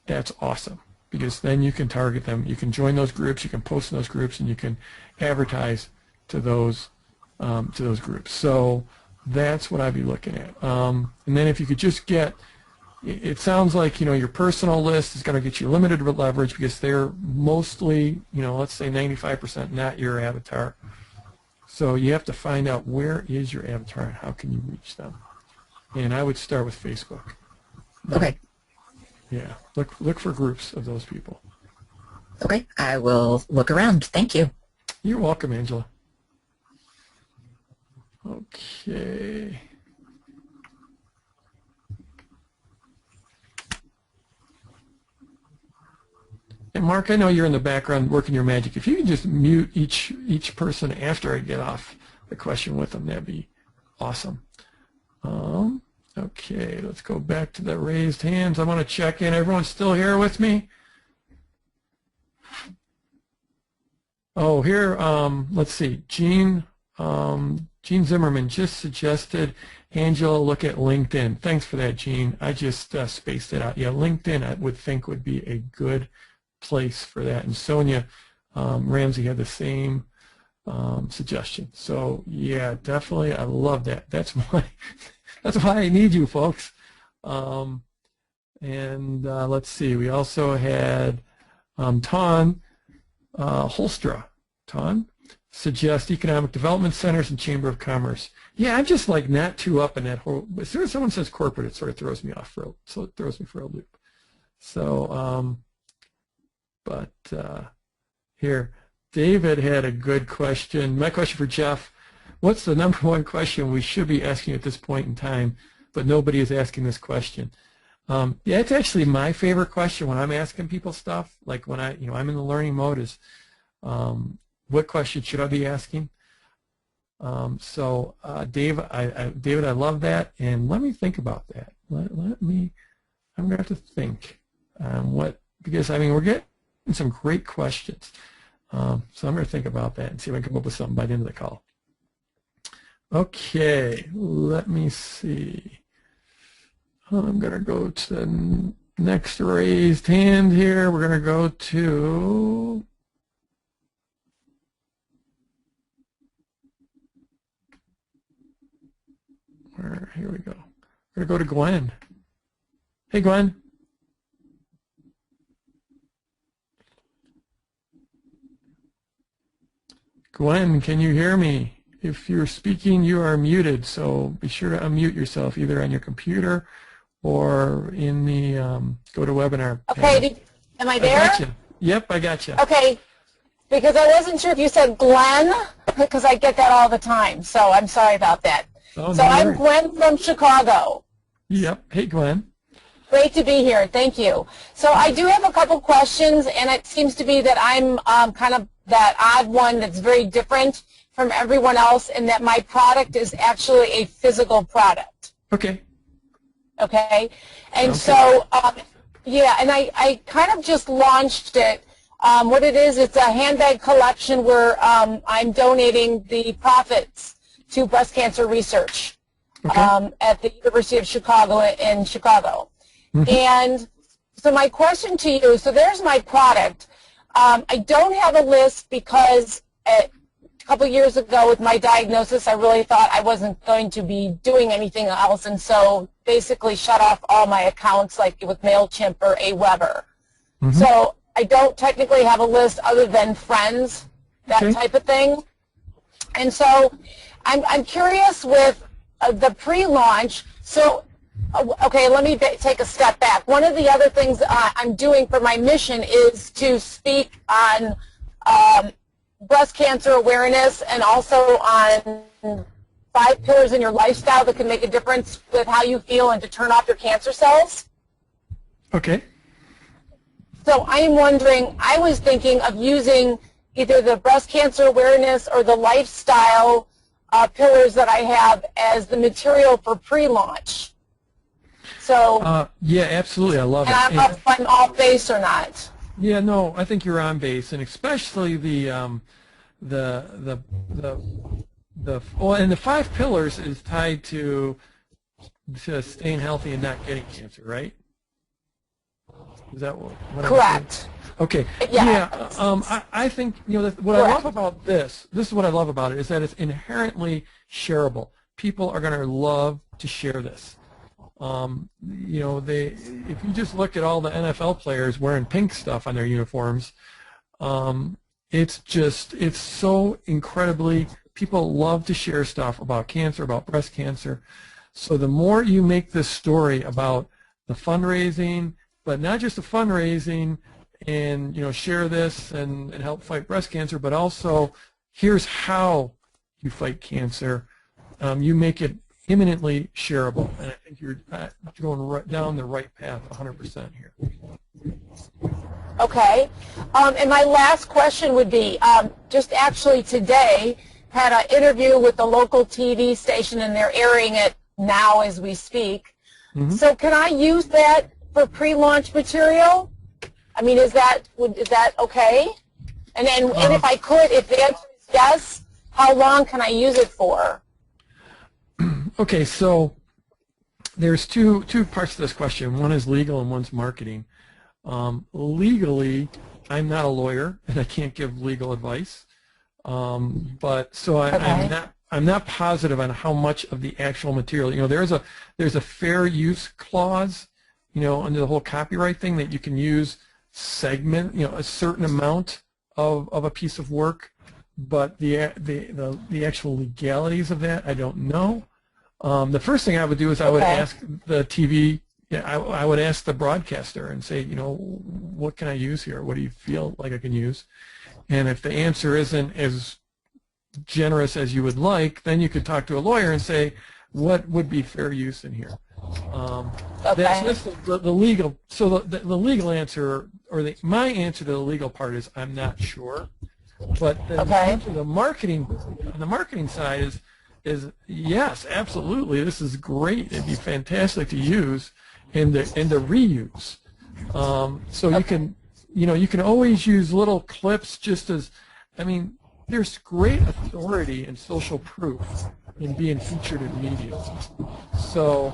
that's awesome, because then you can target them. You can join those groups, you can post in those groups, and you can advertise to those groups. So that's what I'd be looking at. And then if you could just get, it sounds like your personal list is going to get you limited leverage because they're mostly, let's say 95% not your avatar. So you have to find out where is your avatar and how can you reach them. And I would start with Facebook. Okay. Yeah, look for groups of those people. Okay, I will look around. Thank you. You're welcome, Angela. Okay. And Mark, I know you're in the background working your magic. If you can just mute each person after I get off the question with them, that'd be awesome. Okay, let's go back to the raised hands. I want to check in. Everyone's still here with me? Oh, here, let's see. Gene Zimmerman just suggested Angela look at LinkedIn. Thanks for that, Gene. I just spaced it out. Yeah, LinkedIn I would think would be a good place for that. And Sonia Ramsey had the same suggestion. So yeah, definitely, I love that. That's why I need you folks. Let's see. We also had Ton Holstra. Ton suggest economic development centers and chamber of commerce. Yeah, I'm just like not too up in that whole. As soon as someone says corporate, it sort of throws me off so it throws me for a loop. So. Here, David had a good question. My question for Jeff, what's the number one question we should be asking at this point in time, but nobody is asking this question? Yeah, it's actually my favorite question when I'm asking people stuff, like when I'm in the learning mode is, what question should I be asking? David, I love that, and let me think about that. I'm going to have to think because we're getting some great questions. So I'm going to think about that and see if I can come up with something by the end of the call. Okay, let me see. I'm going to go to the next raised hand here. We're going to go to here we go. We're going to go to Gwen. Hey, Gwen. Gwen, can you hear me? If you're speaking, you are muted, so be sure to unmute yourself either on your computer or in the GoToWebinar. Okay, am I there? I got you. Yep, I got you. Okay, because I wasn't sure if you said Glenn, because I get that all the time, so I'm sorry about that. Oh, so I'm Gwen from Chicago. Yep. Hey, Gwen. Great to be here. Thank you. So I do have a couple questions, and it seems to be that I'm kind of that odd one that's very different from everyone else, and that my product is actually a physical product. Okay. Okay. And so, yeah, and I kind of just launched it. What it is, it's a handbag collection where I'm donating the profits to breast cancer research at the University of Chicago in Chicago. Mm-hmm. And so my question to you, so there's my product. I don't have a list because couple years ago with my diagnosis, I really thought I wasn't going to be doing anything else, and so basically shut off all my accounts like with MailChimp or Aweber. So I don't technically have a list other than friends, that type of thing. And so I'm curious with the pre-launch. So, okay, let me take a step back. One of the other things I'm doing for my mission is to speak on breast cancer awareness and also on 5 pillars in your lifestyle that can make a difference with how you feel and to turn off your cancer cells. Okay. So I am wondering, I was thinking of using either the breast cancer awareness or the lifestyle pillars that I have as the material for pre-launch. So yeah, absolutely, I love it. And I don't know if I'm off base or not. Yeah, no, I think you're on base, and especially well, and the 5 pillars is tied to staying healthy and not getting cancer, right? Is that what Correct. Okay. Yeah. I think, you know, what I love about this is what I love about it, is that it's inherently shareable. People are going to love to share this. You know, if you just look at all the NFL players wearing pink stuff on their uniforms, it's so incredibly, people love to share stuff about cancer, about breast cancer. So the more you make this story about the fundraising, but not just the fundraising, and, you know, share this and help fight breast cancer, but also here's how you fight cancer, you make it imminently shareable, and I think you're going right down the right path 100% here. Okay. And my last question would be, just actually today had an interview with the local TV station, and they're airing it now as we speak. So can I use that for pre-launch material? I mean, is that okay? And then, and if I could, if the answer is yes, how long can I use it for? Okay, so there's two parts to this question. One is legal and one's marketing. Legally, I'm not a lawyer and I can't give legal advice. But so I'm not positive on how much of the actual material. You know, there's a fair use clause, you know, under the whole copyright thing, that you can use a certain amount of a piece of work, but the actual legalities of that, I don't know. The first thing I would do is I would ask the TV, I would ask the broadcaster and say, you know, what can I use here? What do you feel like I can use? And if the answer isn't as generous as you would like, then you could talk to a lawyer and say, what would be fair use in here? That's the legal. So the legal answer, or my answer to the legal part is I'm not sure. But the answer to the marketing, on the marketing side is yes, absolutely. This is great. It'd be fantastic to use and to reuse. So you can always use little clips, just as, I mean, there's great authority and social proof in being featured in media. So,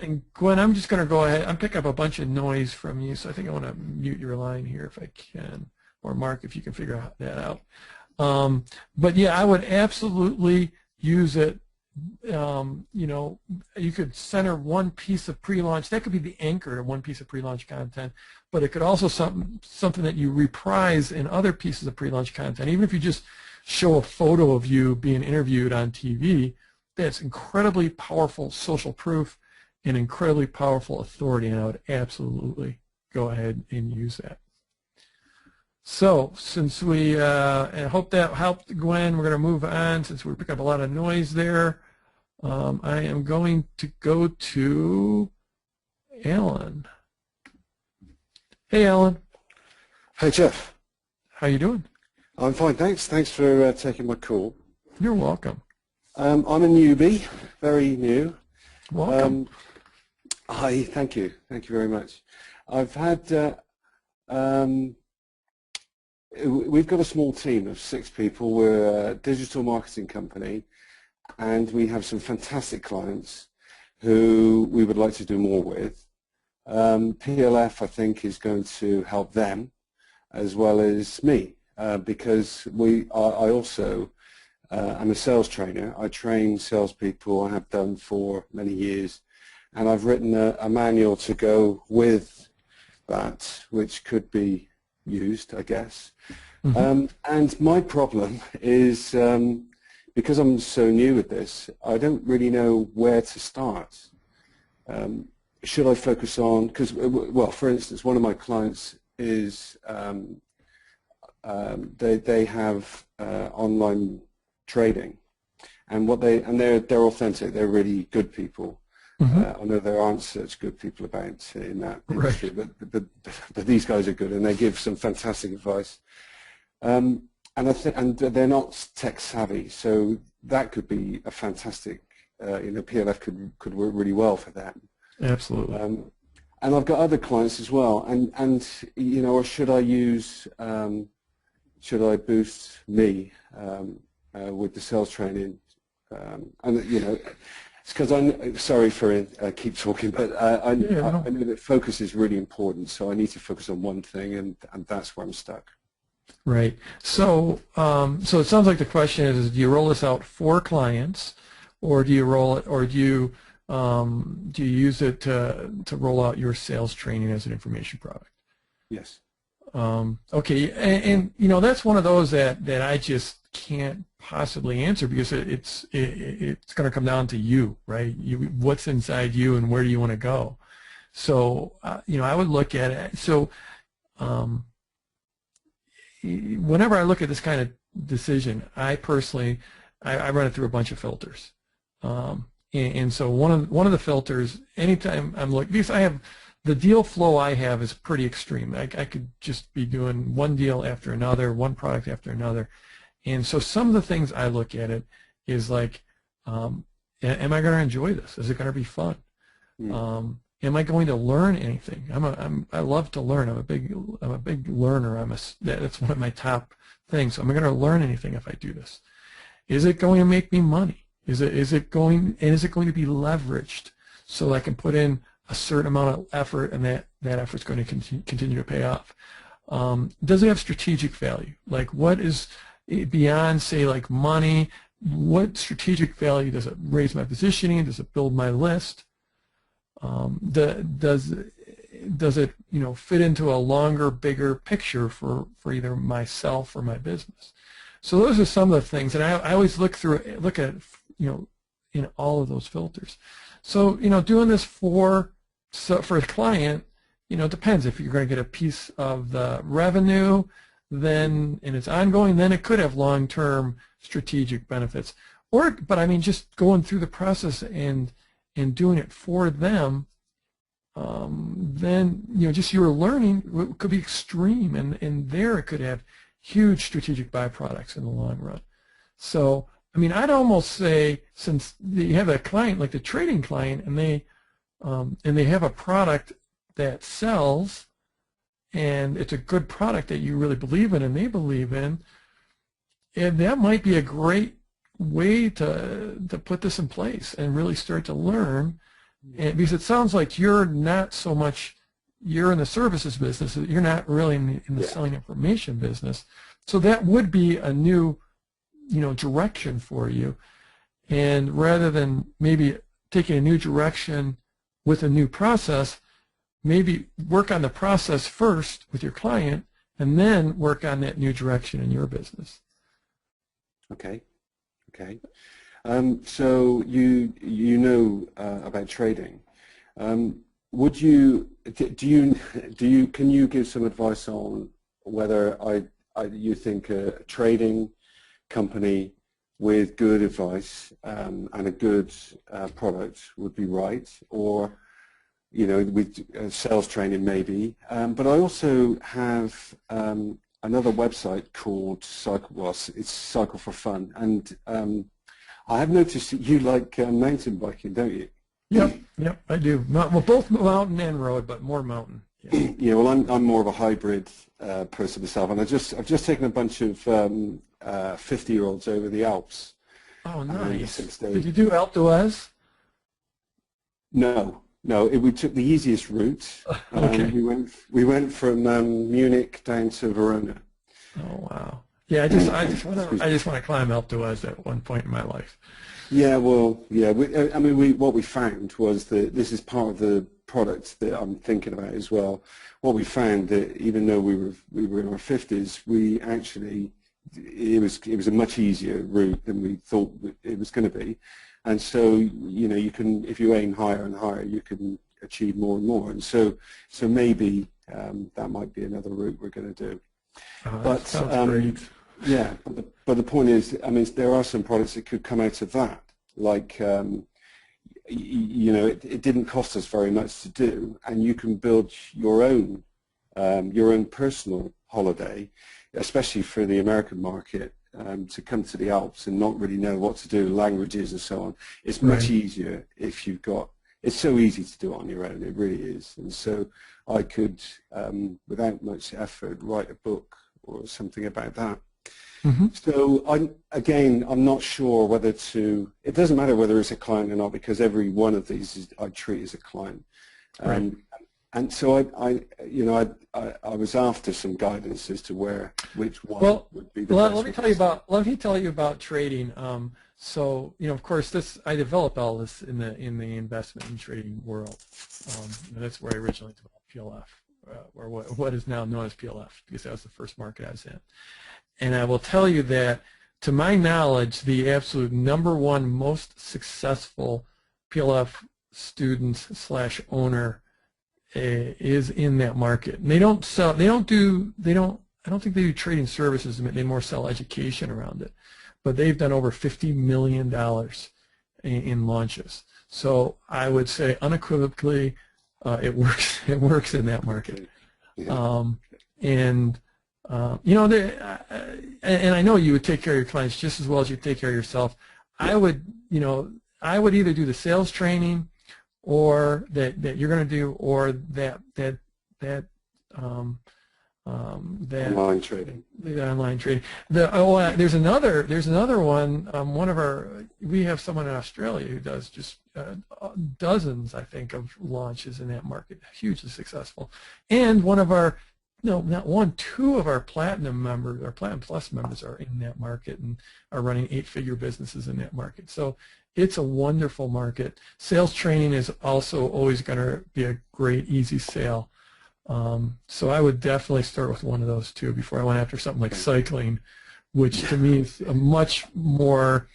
and Gwen, I'm just going to go ahead. I'm picking up a bunch of noise from you, so I think I want to mute your line here if I can, or Mark, if you can figure that out. But yeah, I would absolutely use it. You know, you could center one piece of pre-launch. That could be the anchor to one piece of pre-launch content, but it could also something that you reprise in other pieces of pre-launch content. Even if you just show a photo of you being interviewed on TV, that's incredibly powerful social proof and incredibly powerful authority, and I would absolutely go ahead and use that. So since we, I hope that helped, Gwen, we're going to move on since we pick up a lot of noise there. I am going to go to Alan. Hey, Alan. Hey, Jeff. How you doing? I'm fine, thanks. Thanks for taking my call. You're welcome. I'm a newbie, very new. Welcome. Thank you. Thank you very much. I've had, we've got a small team of 6 people. We're a digital marketing company, and we have some fantastic clients who we would like to do more with. PLF, I think, is going to help them as well as me. because I also I'm a sales trainer. I train salespeople. I have done for many years, and I've written a manual to go with that, which could be used, I guess. And my problem is because I'm so new with this, I don't really know where to start. Should I focus on, because, well, for instance, one of my clients is, they have online trading, and they're authentic, they're really good people. I know there aren't such good people about in that industry, but these guys are good, and they give some fantastic advice. And they're not tech savvy, so that could be a fantastic, PLF could work really well for them. Absolutely. And I've got other clients as well, and or should I boost me with the sales training? And it's because I'm sorry for keep talking, but I know that focus is really important, so I need to focus on one thing, and that's where I'm stuck. Right. So, so it sounds like the question is: do you roll this out for clients, or do you roll it, or do you use it to roll out your sales training as an information product? Yes. Okay, and that's one of those that I just can't possibly answer, because it's going to come down to you, right? What's inside you and where do you want to go? So I would look at it. So whenever I look at this kind of decision, I personally I run it through a bunch of filters. And so one of the filters, anytime I'm looking, because I have the deal flow I have is pretty extreme. I could just be doing one deal after another, one product after another. And so some of the things I look at it is like, am I going to enjoy this? Is it going to be fun? Am I going to learn anything? I love to learn. I'm a big learner. That's one of my top things. So am I going to learn anything if I do this? Is it going to make me money? Is it going to be leveraged so I can put in a certain amount of effort, and that effort is going to continue to pay off? Does it have strategic value? Like, what is beyond, say, like money? What strategic value does it raise my positioning? Does it build my list? Does it fit into a longer, bigger picture for either myself or my business? So those are some of the things, and I always look at in all of those filters. So doing this for a client, it depends. If you're going to get a piece of the revenue, then and it's ongoing, then it could have long-term strategic benefits. But I mean, just going through the process and doing it for them, then just your learning could be extreme, and there it could have huge strategic byproducts in the long run. So I mean, I'd almost say, since you have a client like the trading client, and they have a product that sells, and it's a good product that you really believe in and they believe in, and that might be a great way to put this in place and really start to learn. And because it sounds like you're not so much, you're in the services business, you're not really in the selling information business. So that would be a new direction for you. And rather than maybe taking a new direction with a new process, maybe work on the process first with your client, and then work on that new direction in your business. Okay. So you know about trading. Would you can you give some advice on whether you think a trading company with good advice and a good product would be right, or with sales training maybe? But I also have another website called it's Cycle for Fun, and I have noticed that you like mountain biking, don't you? Yep, I do. Well, both mountain and road, but more mountain. Yeah, well, I'm more of a hybrid person myself, and I've just taken a bunch of 50-year-olds over the Alps. Oh, nice. Did you do Alpe d'Huez? No. We took the easiest route. Okay. We went from Munich down to Verona. Oh wow. Yeah, I just want to climb Alpe d'Huez at one point in my life. Yeah, well, yeah. What we found was that this is part of the product that I'm thinking about as well. What we found that even though we were in our 50s, we actually it was a much easier route than we thought it was going to be, and so you can, if you aim higher and higher, you can achieve more and more, and so maybe that might be another route we're going to do. That sounds great. Yeah, but the point is, I mean, there are some products that could come out of that. Like, it didn't cost us very much to do, and you can build your own personal holiday, especially for the American market, to come to the Alps and not really know what to do, languages and so on. It's much easier if you've got. It's so easy to do it on your own. It really is, and so I could, without much effort, write a book or something about that. Mm-hmm. So I'm not sure whether to. It doesn't matter whether it's a client or not, because every one of these I treat as a client. And so I was after some guidance as to which one would be the best. Let me tell you about trading. So of course, I developed all this in the investment and trading world. That's where I originally developed PLF, or what is now known as PLF, because that was the first market I was in. And I will tell you that, to my knowledge, the absolute #1 most successful PLF student / owner is in that market. And I don't think they do trading services. They more sell education around it. But they've done over $50 million in launches. So I would say unequivocally, it works. It works in that market. And I know you would take care of your clients just as well as you take care of yourself. I would either do the sales training, or that you're going to do, or that online trading. The online trading. There's another one. We have someone in Australia who does just dozens, I think, of launches in that market, hugely successful. And one of our, not one, two of our Platinum members, our Platinum Plus members, are in that market and are running 8-figure businesses in that market. So it's a wonderful market. Sales training is also always going to be a great, easy sale. So I would definitely start with one of those two before I went after something like cycling, which to me is a much more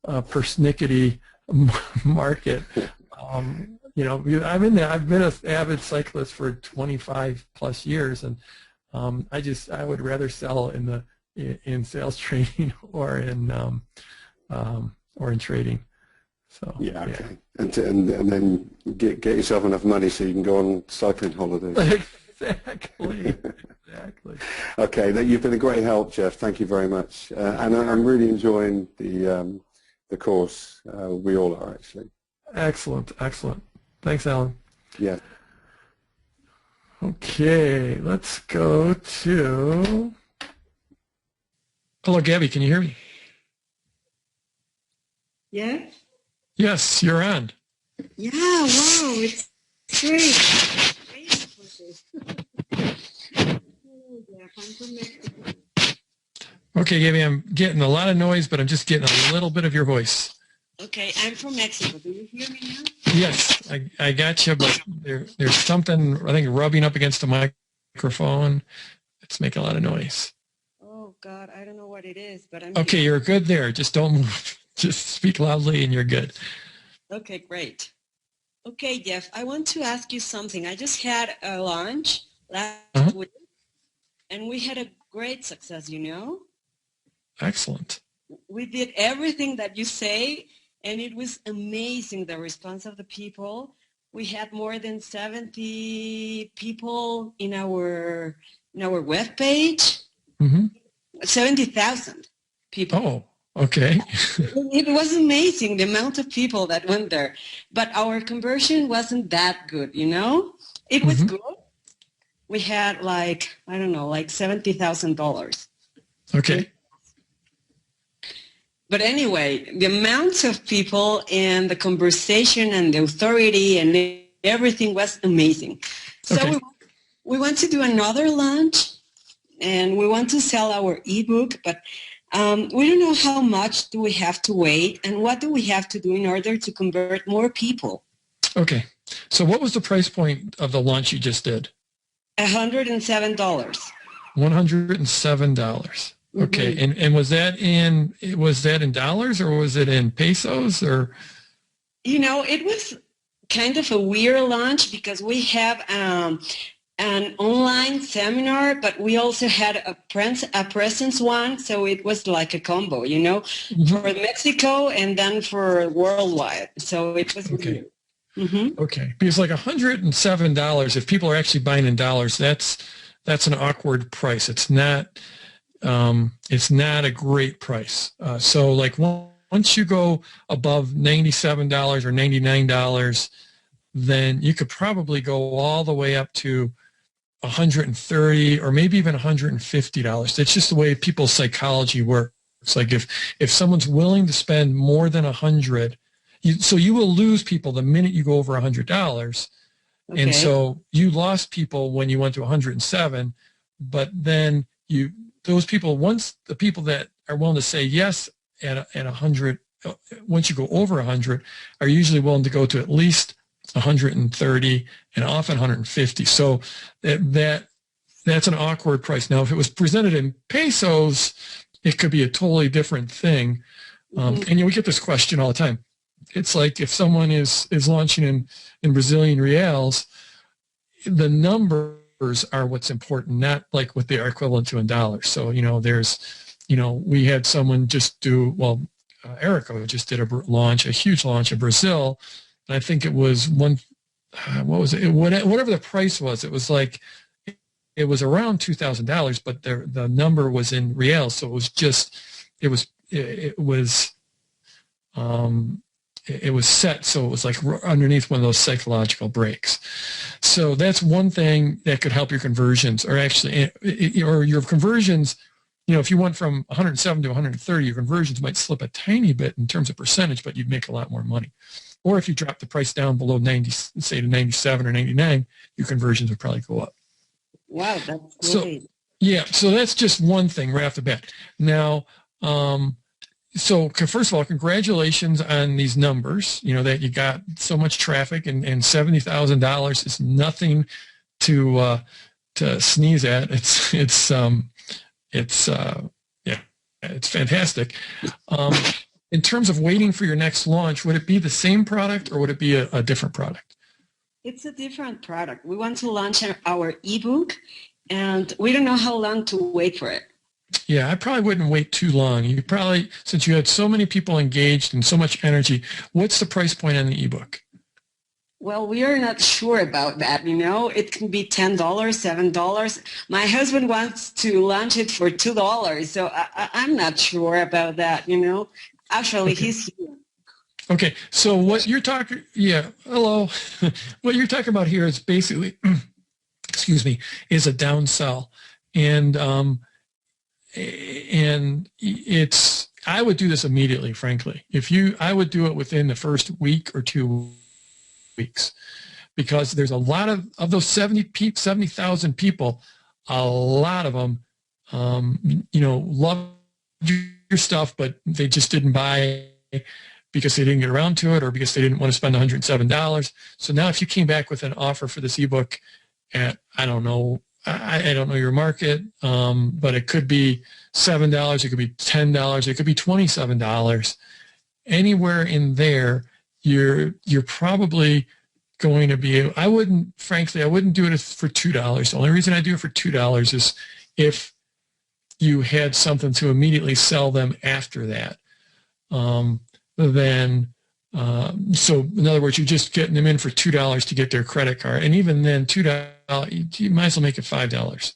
persnickety market. I've been an avid cyclist for 25 plus years, and I would rather sell in sales training or in trading. So yeah, okay. And then get yourself enough money so you can go on cycling holidays. Exactly. Okay, you've been a great help, Jeff. Thank you very much. And I'm really enjoying the course. We all are, actually. Excellent. Thanks, Alan. Yeah. Okay, let's go to. Hello, Gabby. Can you hear me? Yeah. Yes, you're on. Yeah. Wow, it's great. Okay, Gabby, I'm getting a lot of noise, but I'm just getting a little bit of your voice. Okay, I'm from Mexico. Do you hear me now? Yes, I got you, but there's something, I think, rubbing up against the microphone. It's making a lot of noise. Oh, God, I don't know what it is, but I'm okay, you're good there. Just don't move. Just speak loudly and you're good. Okay, great. Okay, Jeff, I want to ask you something. I just had a lunch last week, and we had a great success, Excellent. We did everything that you say, and it was amazing, the response of the people. We had more than 70 people in our webpage. 70,000 people. Oh, okay. It was amazing, the amount of people that went there. But our conversion wasn't that good, It was good. We had like $70,000. Okay. But anyway, the amounts of people and the conversation and the authority and everything was amazing. So we want to do another launch and we want to sell our ebook, but we don't know how much do we have to wait and what do we have to do in order to convert more people. Okay. So what was the price point of the launch you just did? $107. $107. Okay. And was that in dollars or was it in pesos or? You know, it was kind of a weird launch because we have an online seminar, but we also had a presence one, so it was like a combo, you know, for Mexico and then for worldwide. So it was okay. Weird. Okay, because like $107, if people are actually buying in dollars, that's an awkward price. It's not a great price. So like once you go above $97 or $99, then you could probably go all the way up to $130 or maybe even $150. That's just the way people's psychology works. It's like if someone's willing to spend more than $100, so you will lose people the minute you go over $100. Okay. And so you lost people when you went to 107, but then those people, once the people that are willing to say yes at 100, once you go over 100, are usually willing to go to at least 130 and often 150. So that's an awkward price. Now, if it was presented in pesos, it could be a totally different thing. And we get this question all the time. It's like if someone is launching in Brazilian reals, the numbers are what's important, not like what they are equivalent to in dollars. So, we had someone just do, Erica just did a huge launch in Brazil. And I think it was whatever the price was, it was like, it was around $2,000, but the number was in reals. So it was set, so it was like underneath one of those psychological breaks. So that's one thing that could help your conversions, or actually, or your conversions. If you went from 107 to 130, your conversions might slip a tiny bit in terms of percentage, but you'd make a lot more money. Or if you drop the price down below 90, say to 97 or 99, your conversions would probably go up. Wow, that's great. So that's just one thing right off the bat. Now, so first of all, congratulations on these numbers, that you got so much traffic, and $70,000 is nothing to sneeze at. It's fantastic. In terms of waiting for your next launch, would it be the same product or would it be a different product? It's a different product. We want to launch our ebook, and we don't know how long to wait for it. Yeah, I probably wouldn't wait too long. You probably, since you had so many people engaged and so much energy, what's the price point on the ebook? Well, we are not sure about that, It can be $10, $7. My husband wants to launch it for $2, so I'm not sure about that, Actually, okay. He's here. Okay, so what you're talking, hello. What you're talking about here is basically, is a downsell. And it's, I would do this immediately, frankly. I would do it within the first week or 2 weeks, because there's a lot of those 70,000 people, a lot of them, love your stuff, but they just didn't buy because they didn't get around to it or because they didn't want to spend $107. So now if you came back with an offer for this ebook at, I don't know your market, but it could be $7, it could be $10, it could be $27. Anywhere in there, you're probably going to be, I wouldn't do it for $2. The only reason I do it for $2 is if you had something to immediately sell them after that. So in other words, you're just getting them in for $2 to get their credit card. And even then, $2, you might as well make it $5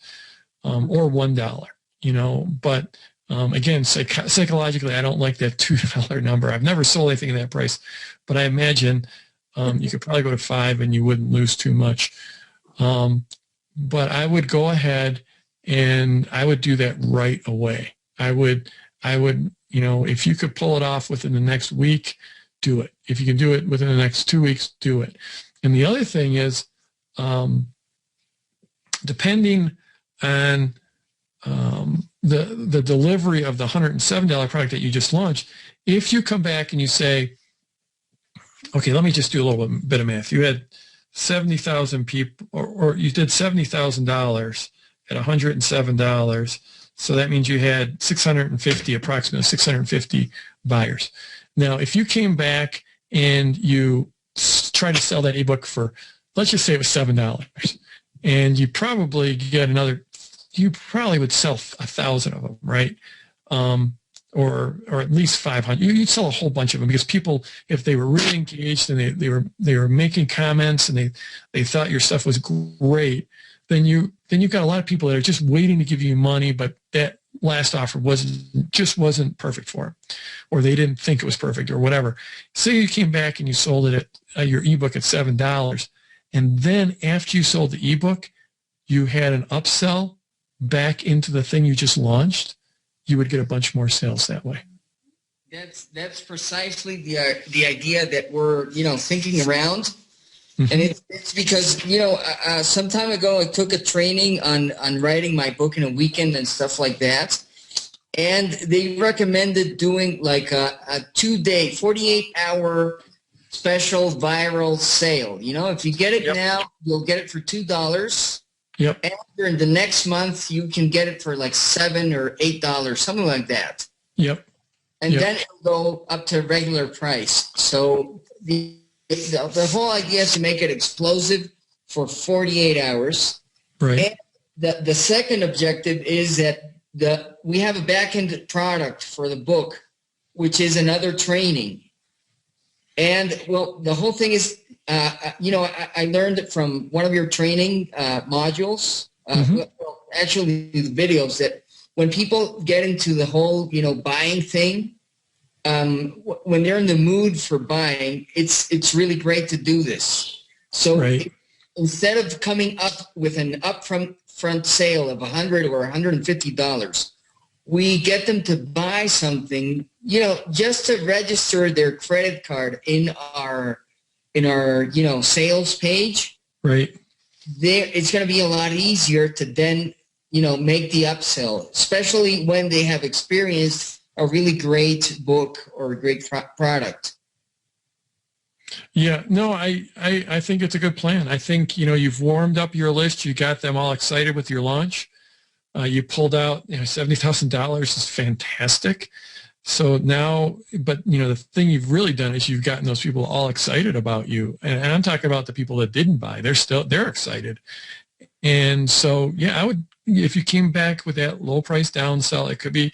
or $1, But again, psychologically, I don't like that $2 number. I've never sold anything at that price, but I imagine you could probably go to $5 and you wouldn't lose too much. But I would go ahead and I would do that right away. I would, if you could pull it off within the next week, do it. If you can do it within the next 2 weeks, do it. And the other thing is, depending on the delivery of the $107 product that you just launched, if you come back and you say, okay, let me just do a little bit of math. You had 70,000 people, or you did $70,000 at $107. So that means you had approximately 650 buyers. Now, if you came back and you tried to sell that ebook for, let's just say it was $7, and you probably get you probably would sell 1,000 of them, right? Or at least 500. You'd sell a whole bunch of them because people, if they were really engaged and they were making comments and they thought your stuff was great, then you've got a lot of people that are just waiting to give you money, but that last offer wasn't perfect for them, or they didn't think it was perfect, or whatever. Say you came back and you sold it at your ebook at $7, and then after you sold the ebook, you had an upsell back into the thing you just launched, you would get a bunch more sales that way. That's precisely the idea that we're thinking around. Mm-hmm. And it's because, some time ago I took a training on writing my book in a weekend and stuff like that. And they recommended doing like a 2-day, 48-hour special viral sale. If you get it now, you'll get it for $2. Yep. And during the next month, you can get it for like $7 or $8, something like that. Yep. And then it'll go up to regular price. So the whole idea is to make it explosive for 48 hours. Right. And the second objective is that we have a back-end product for the book, which is another training. And, well, the whole thing is, I learned it from one of your training modules, well, actually the videos, that when people get into the whole, buying thing, when they're in the mood for buying, it's really great to do this. So instead of coming up with an upfront sale of $100 or $150, we get them to buy something, just to register their credit card in our sales page. Right. It's going to be a lot easier to then, make the upsell, especially when they have experienced a really great book or a great product. Yeah, no, I think it's a good plan. I think, you've warmed up your list. You got them all excited with your launch. You pulled out, $70,000 is fantastic. So now, but, the thing you've really done is you've gotten those people all excited about you. And I'm talking about the people that didn't buy. They're excited. And so, yeah, I would, if you came back with that low price downsell, it could be,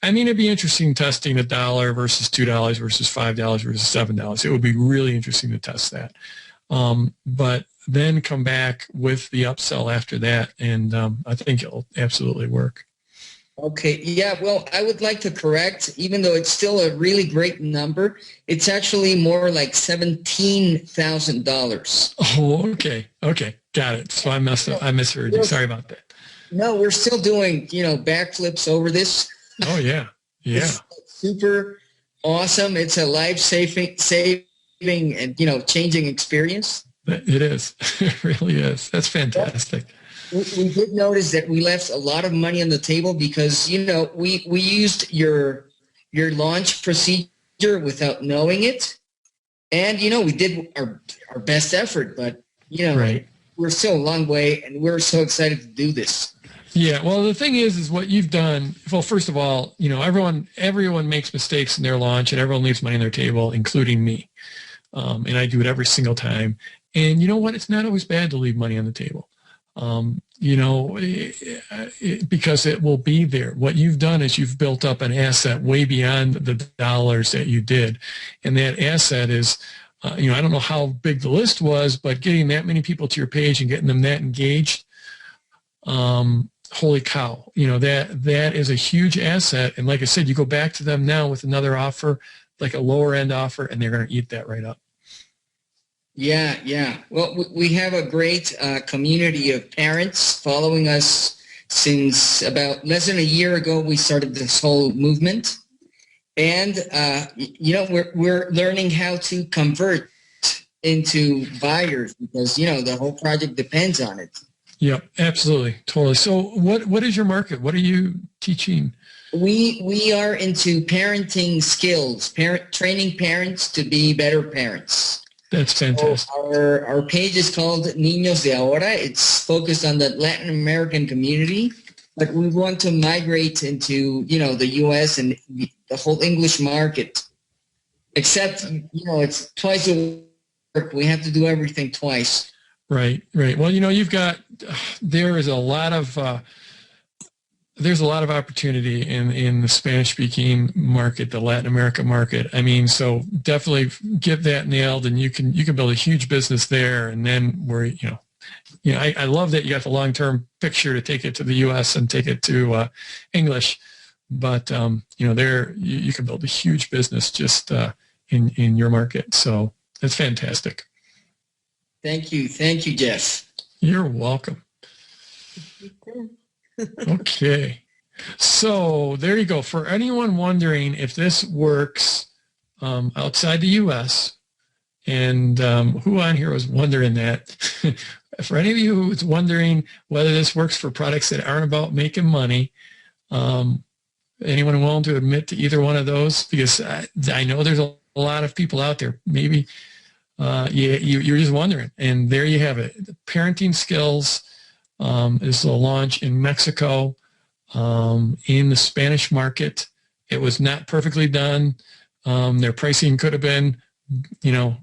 it'd be interesting testing $1 versus $2 versus $5 versus $7. It would be really interesting to test that. But then come back with the upsell after that, and I think it'll absolutely work. Okay, yeah, well, I would like to correct, even though it's still a really great number, it's actually more like $17,000. Oh, okay, got it. So I misheard you. Sorry about that. No, we're still doing, backflips over this. Oh, yeah. It's super awesome. It's a life-saving and, changing experience. It is. It really is. That's fantastic. We did notice that we left a lot of money on the table because, we used your launch procedure without knowing it. And, we did our best effort, but, we're still a long way, and we're so excited to do this. Yeah, well, the thing is what you've done, well, first of all, everyone makes mistakes in their launch, and everyone leaves money on their table, including me. And I do it every single time. And you know what? It's not always bad to leave money on the table, because it will be there. What you've done is you've built up an asset way beyond the dollars that you did. And that asset is, I don't know how big the list was, but getting that many people to your page and getting them that engaged, holy cow, that is a huge asset. And like I said, you go back to them now with another offer, like a lower end offer, and they're going to eat that right up. Yeah. Well, we have a great community of parents following us since about less than a year ago. We started this whole movement, and we're learning how to convert into buyers because the whole project depends on it. Yep, absolutely, totally. So what is your market? What are you teaching? We are into parenting skills, training parents to be better parents. That's fantastic. So our page is called Niños de Ahora. It's focused on the Latin American community, but we want to migrate into, the U.S. and the whole English market. Except, it's twice a week. We have to do everything twice. Right. Well, there's a lot of opportunity in the Spanish-speaking market, the Latin America market. I mean, so definitely get that nailed, and you can build a huge business there. And then I love that you got the long-term picture to take it to the U.S. and take it to English. But there you can build a huge business just in your market. So that's fantastic. Thank you, Jeff. You're welcome. Okay, so there you go. For anyone wondering if this works outside the U.S., and who on here was wondering that? For any of you who's wondering whether this works for products that aren't about making money, anyone willing to admit to either one of those? Because I know there's a lot of people out there. Maybe you're just wondering, and there you have it. The parenting skills. This will launch in Mexico, in the Spanish market. It was not perfectly done. Their pricing could have been,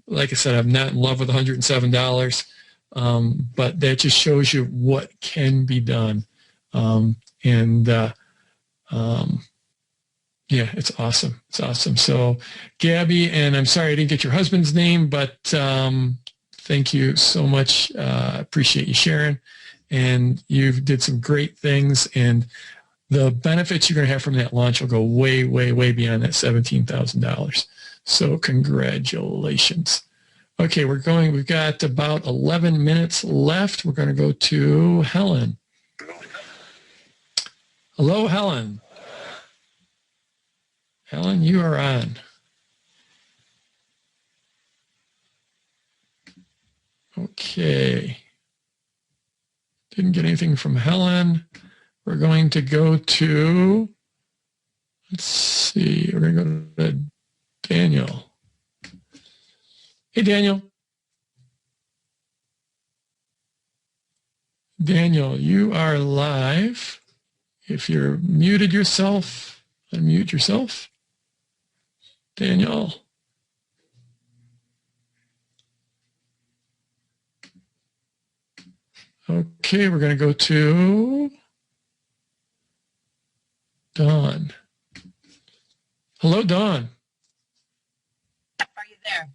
like I said, I'm not in love with $107, but that just shows you what can be done. Yeah, it's awesome. It's awesome. So, Gabby, and I'm sorry I didn't get your husband's name, but thank you so much. Appreciate you sharing. And you did some great things, and the benefits you're going to have from that launch will go way, way, way beyond that $17,000. So congratulations. Okay, we've got about 11 minutes left. We're going to go to Helen. Hello, Helen. Helen, you are on. Okay. Didn't get anything from Helen. We're going to go to, let's see, we're going to go to Daniel. Hey, Daniel. Daniel, you are live. If you're muted yourself, unmute yourself. Daniel. Okay, we're going to go to Dawn. Hello, Dawn. Are you there?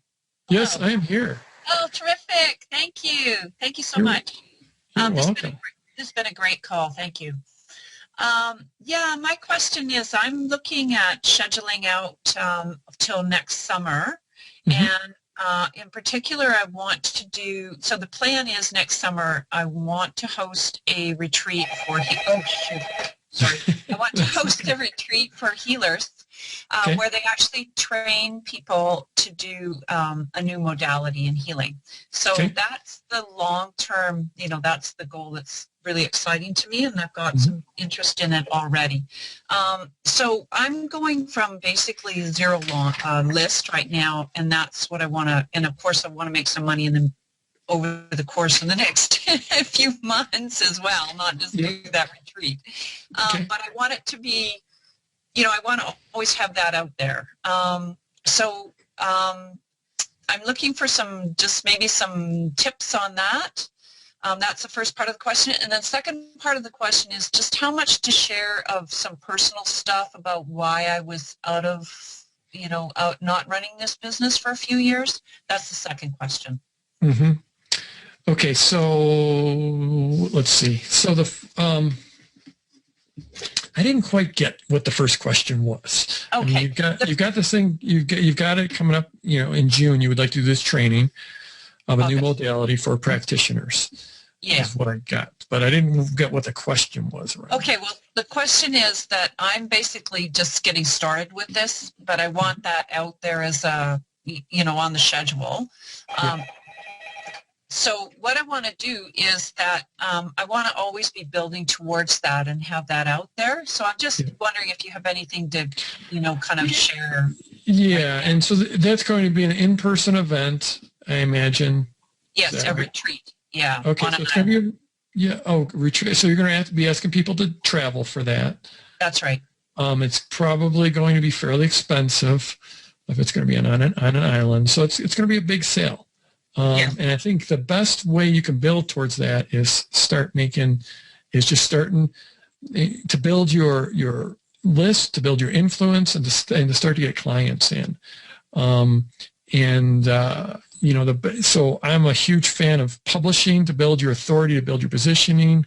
Yes, Hello. I am here. Oh, terrific. Thank you. Thank you so You're much. welcome. This has been a great call. Thank you. Yeah, my question is, I'm looking at scheduling out till next summer. And in particular, I want to do, so the plan is next summer, I want to host a retreat for, I want to host a retreat for healers where they actually train people to do a new modality in healing. So that's the long-term, that's the goal that's really exciting to me, and I've got some interest in it already. So I'm going from basically zero list right now, and that's what I want to, and of course I want to make some money in the over the course of the next few months as well, not just do that retreat. But I want it to be, I want to always have that out there. So I'm looking for maybe some tips on that. That's the first part of the question. And then second part of the question is just how much to share of some personal stuff about why I was out of, out not running this business for a few years. That's the second question. Okay, so let's see. So I didn't quite get what the first question was. Okay. I mean, you've got this thing. You've got it coming up. In June, you would like to do this training of a new modality for practitioners. Yeah. Is what I got, but I didn't get what the question was. Right? Okay. Well, the question is that I'm basically just getting started with this, but I want that out there as a, on the schedule. So what I want to do is that I want to always be building towards that and have that out there. So I'm just wondering if you have anything to, kind of share. Yeah, and so that's going to be an in-person event, I imagine. Yes, a retreat. Yeah. Okay, so it's going to be retreat. So you're going to have to be asking people to travel for that. That's right. It's probably going to be fairly expensive if it's going to be on an island. So it's going to be a big sale. And I think the best way you can build towards that is just starting to build your list, to build your influence, and to start to get clients in. So I'm a huge fan of publishing to build your authority, to build your positioning.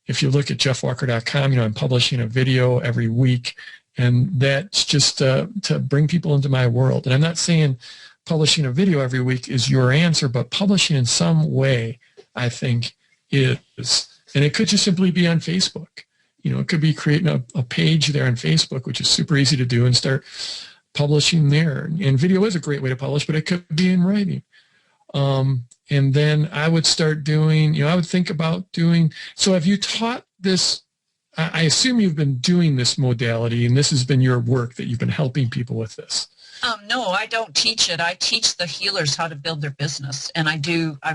If you look at jeffwalker.com, I'm publishing a video every week, and that's just to bring people into my world. And I'm not saying publishing a video every week is your answer, but publishing in some way, I think, is. And it could just simply be on Facebook. It could be creating a page there on Facebook, which is super easy to do, and start publishing there. And video is a great way to publish, but it could be in writing. And then I would start doing, I would think about doing, so have you taught this, I assume you've been doing this modality, and this has been your work that you've been helping people with this. No, I don't teach it. I teach the healers how to build their business, and I've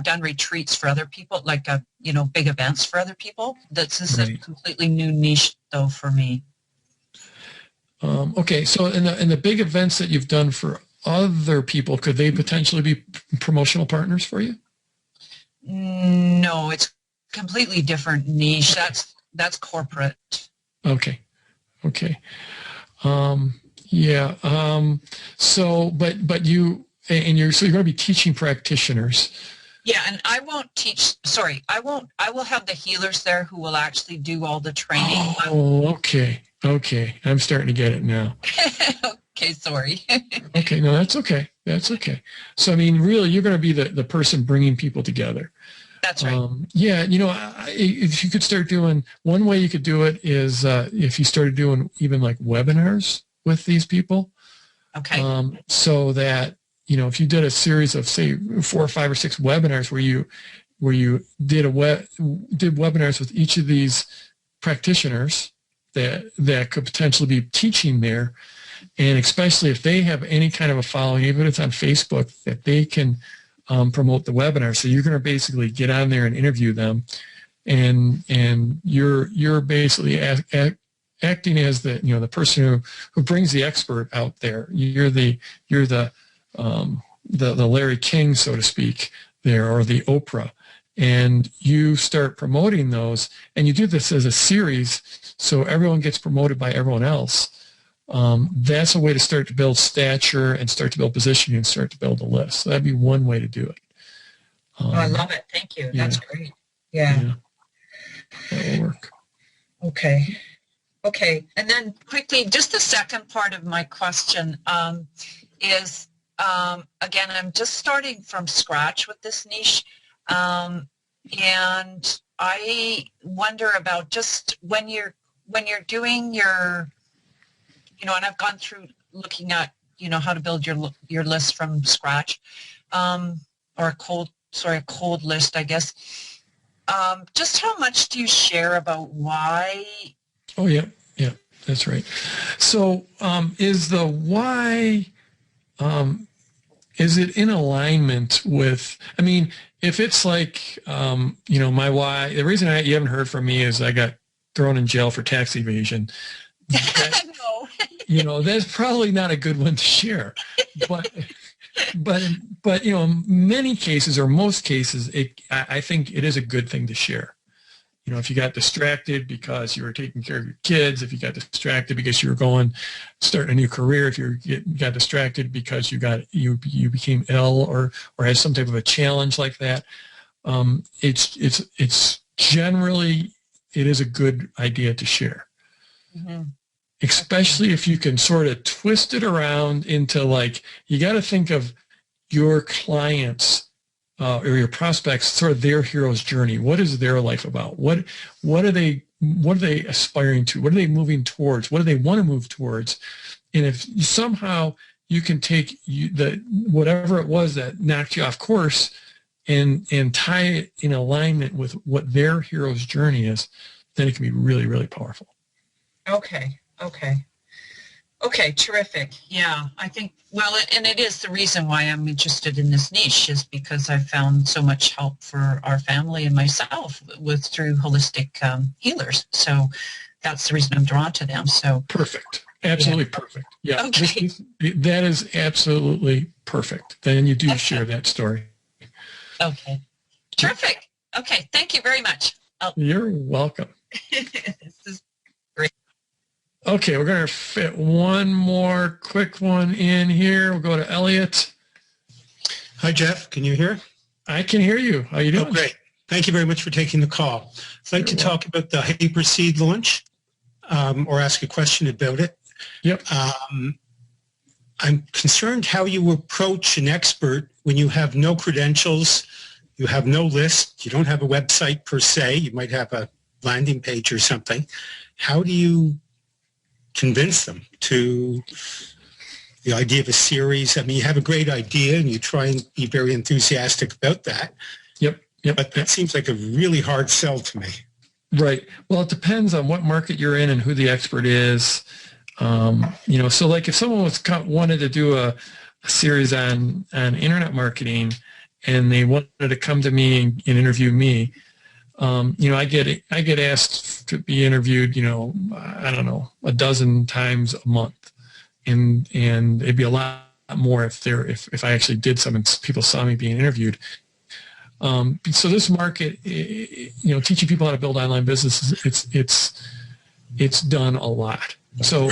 done retreats for other people, like big events for other people. This is a completely new niche, though, for me. Okay, so in the big events that you've done for other people, could they potentially be promotional partners for you? No, it's completely different niche. That's corporate. Okay. So you're going to be teaching practitioners. Yeah, and I won't teach. Sorry, I won't. I will have the healers there who will actually do all the training. Oh, okay. I'm starting to get it now. Okay, sorry. Okay, no, that's okay. So, really, you're going to be the person bringing people together. That's right. If you could start doing, one way you could do it is if you started doing even like webinars with these people. Okay. So that, if you did a series of, say, 4 or 5 or 6 webinars where you did webinars with each of these practitioners that could potentially be teaching there, and especially if they have any kind of a following, even if it's on Facebook, that they can promote the webinar. So you're going to basically get on there and interview them, and you're basically acting as the person who brings the expert out there. You're the Larry King, so to speak, there, or the Oprah, and you start promoting those, and you do this as a series, so everyone gets promoted by everyone else. That's a way to start to build stature and start to build positioning and start to build a list. So that'd be one way to do it. I love it. Thank you. That's great. Yeah. That'll work. Okay. And then quickly, just the second part of my question is, again, I'm just starting from scratch with this niche. And I wonder about just when you're doing your, and I've gone through looking at, how to build your list from scratch, or a cold list, I guess. Just how much do you share about why? Oh, yeah, that's right. So is the why, is it in alignment with, if it's like, my why, the reason you haven't heard from me is I got thrown in jail for tax evasion. No. That's probably not a good one to share. But in many cases, or most cases, I think it is a good thing to share. If you got distracted because you were taking care of your kids, if you got distracted because you were starting a new career, if you got distracted because you became ill or had some type of a challenge like that, it's generally, it is a good idea to share. Mm-hmm. Especially if you can sort of twist it around into, like, you got to think of your clients or your prospects, sort of their hero's journey. What is their life about? What are they aspiring to? What are they moving towards? What do they want to move towards? And if somehow you can take whatever it was that knocked you off course and tie it in alignment with what their hero's journey is, then it can be really, really powerful. Okay. Okay, terrific. Yeah, I think, well, and it is the reason why I'm interested in this niche, is because I've found so much help for our family and myself through holistic healers. So that's the reason I'm drawn to them. So perfect. Absolutely perfect. Yeah, okay. That is absolutely perfect. Then you do share that story. Okay, terrific. Okay, thank you very much. You're welcome. This is great. Okay, we're going to fit one more quick one in here. We'll go to Elliot. Hi, Jeff. Can you hear? I can hear you. How are you doing? Oh, great. Thank you very much for taking the call. I'd like to talk about the Hyperseed launch or ask a question about it. Yep. I'm concerned how you approach an expert when you have no credentials, you have no list, you don't have a website per se, you might have a landing page or something. How do you convince them to the idea of a series? I mean, you have a great idea and you try and be very enthusiastic about that. Yep. But that seems like a really hard sell to me. Right. Well, it depends on what market you're in and who the expert is. So like if someone wanted to do a series on internet marketing and they wanted to come to me and interview me, I get asked to be interviewed, I don't know, a dozen times a month, and it'd be a lot more if I actually did some and people saw me being interviewed. So this market, teaching people how to build online businesses, it's done a lot. So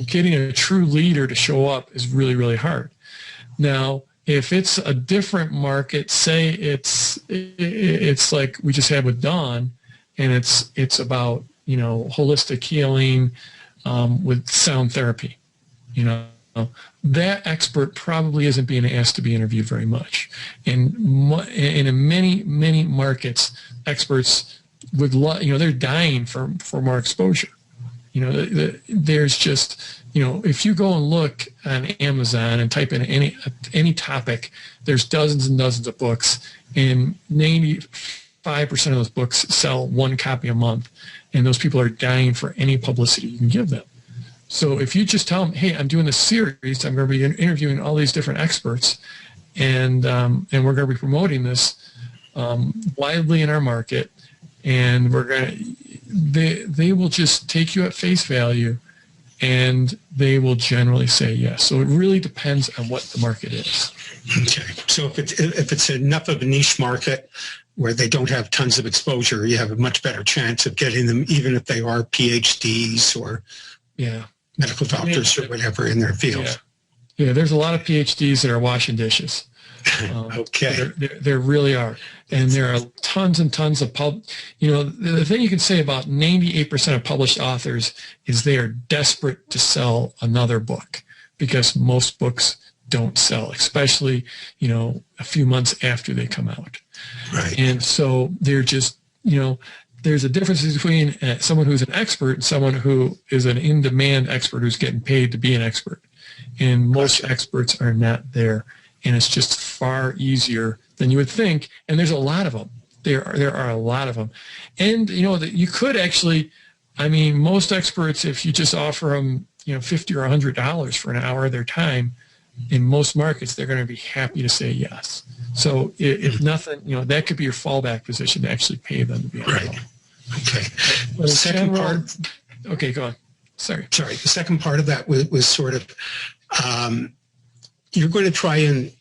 getting a true leader to show up is really, really hard. Now, if it's a different market, say it's like we just had with Dawn, and it's about holistic healing with sound therapy, that expert probably isn't being asked to be interviewed very much. And in many markets, experts would they're dying for more exposure. There's just, if you go and look on Amazon and type in any topic, there's dozens and dozens of books, and 95% of those books sell one copy a month, and those people are dying for any publicity you can give them. So if you just tell them, hey, I'm doing this series, I'm going to be interviewing all these different experts, and we're going to be promoting this widely in our market, and they will just take you at face value, and they will generally say yes. So it really depends on what the market is. Okay. So if it's enough of a niche market where they don't have tons of exposure, you have a much better chance of getting them, even if they are PhDs or medical doctors or whatever in their field. Yeah, there's a lot of PhDs that are washing dishes. Okay. There really are. And there are tons and tons of the thing you can say about 98% of published authors is they are desperate to sell another book, because most books don't sell, especially, a few months after they come out. Right. And so they're just, there's a difference between someone who's an expert and someone who is an in-demand expert who's getting paid to be an expert. And most experts are not there. And it's just far easier than you would think. And there's a lot of them. There are a lot of them. And, that you could actually, most experts, if you just offer them, $50 or $100 for an hour of their time, in most markets, they're going to be happy to say yes. So if nothing, that could be your fallback position, to actually pay them to be on the phone. Okay. But second part. Okay, go on. Sorry. The second part of that was sort of, you're going to try and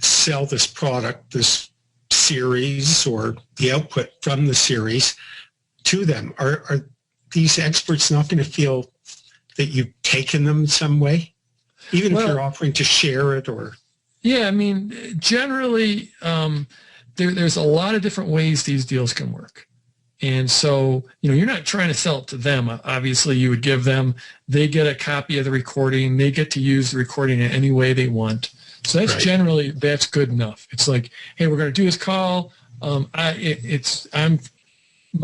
sell this product, this series, or the output from the series to them. Are these experts not going to feel that you've taken them in some way, even if you're offering to share it? Or generally, there's a lot of different ways these deals can work. And so, you're not trying to sell it to them. Obviously, you would give them, they get a copy of the recording. They get to use the recording in any way they want. So that's generally, that's good enough. It's like, hey, we're going to do this call. My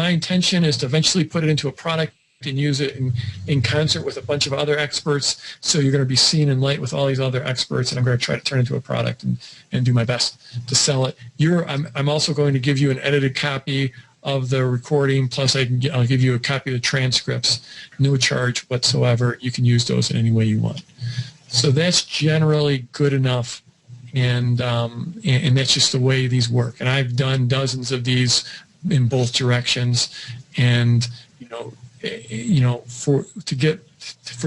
intention is to eventually put it into a product and use it in concert with a bunch of other experts. So you're going to be seen in light with all these other experts, and I'm going to try to turn it into a product and do my best to sell it. I'm also going to give you an edited copy of the recording, plus I'll give you a copy of the transcripts, no charge whatsoever. You can use those in any way you want. So that's generally good enough, and that's just the way these work. And I've done dozens of these in both directions, and for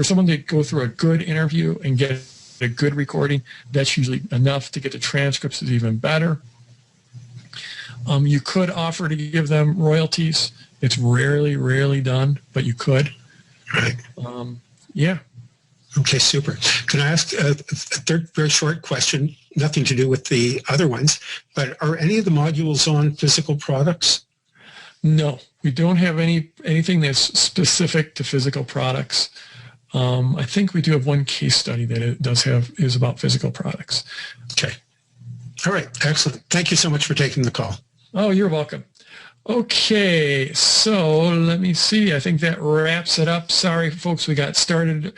someone to go through a good interview and get a good recording, that's usually enough. To get the transcripts is even better. You could offer to give them royalties. It's rarely done, but you could. Right. Yeah. Okay, super. Can I ask a third very short question, nothing to do with the other ones, but are any of the modules on physical products? No, we don't have anything that's specific to physical products. I think we do have one case study that it does have is about physical products. Okay. All right, excellent. Thank you so much for taking the call. Oh, you're welcome. Okay, so let me see. I think that wraps it up. Sorry, folks, we got started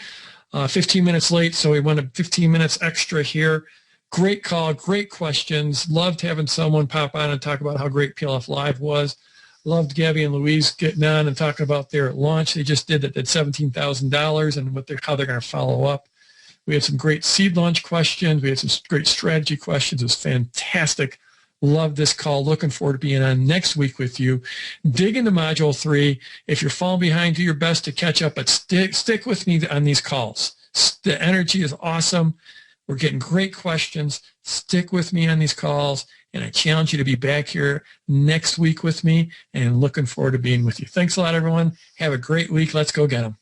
15 minutes late, so we wanted 15 minutes extra here. Great call, great questions. Loved having someone pop on and talk about how great PLF Live was. Loved Gabby and Louise getting on and talking about their launch they just did that did $17,000 and how they're going to follow up. We had some great seed launch questions. We had some great strategy questions. It was fantastic. Love this call. Looking forward to being on next week with you. Dig into Module 3. If you're falling behind, do your best to catch up, but stick with me on these calls. The energy is awesome. We're getting great questions. Stick with me on these calls, and I challenge you to be back here next week with me, and looking forward to being with you. Thanks a lot, everyone. Have a great week. Let's go get them.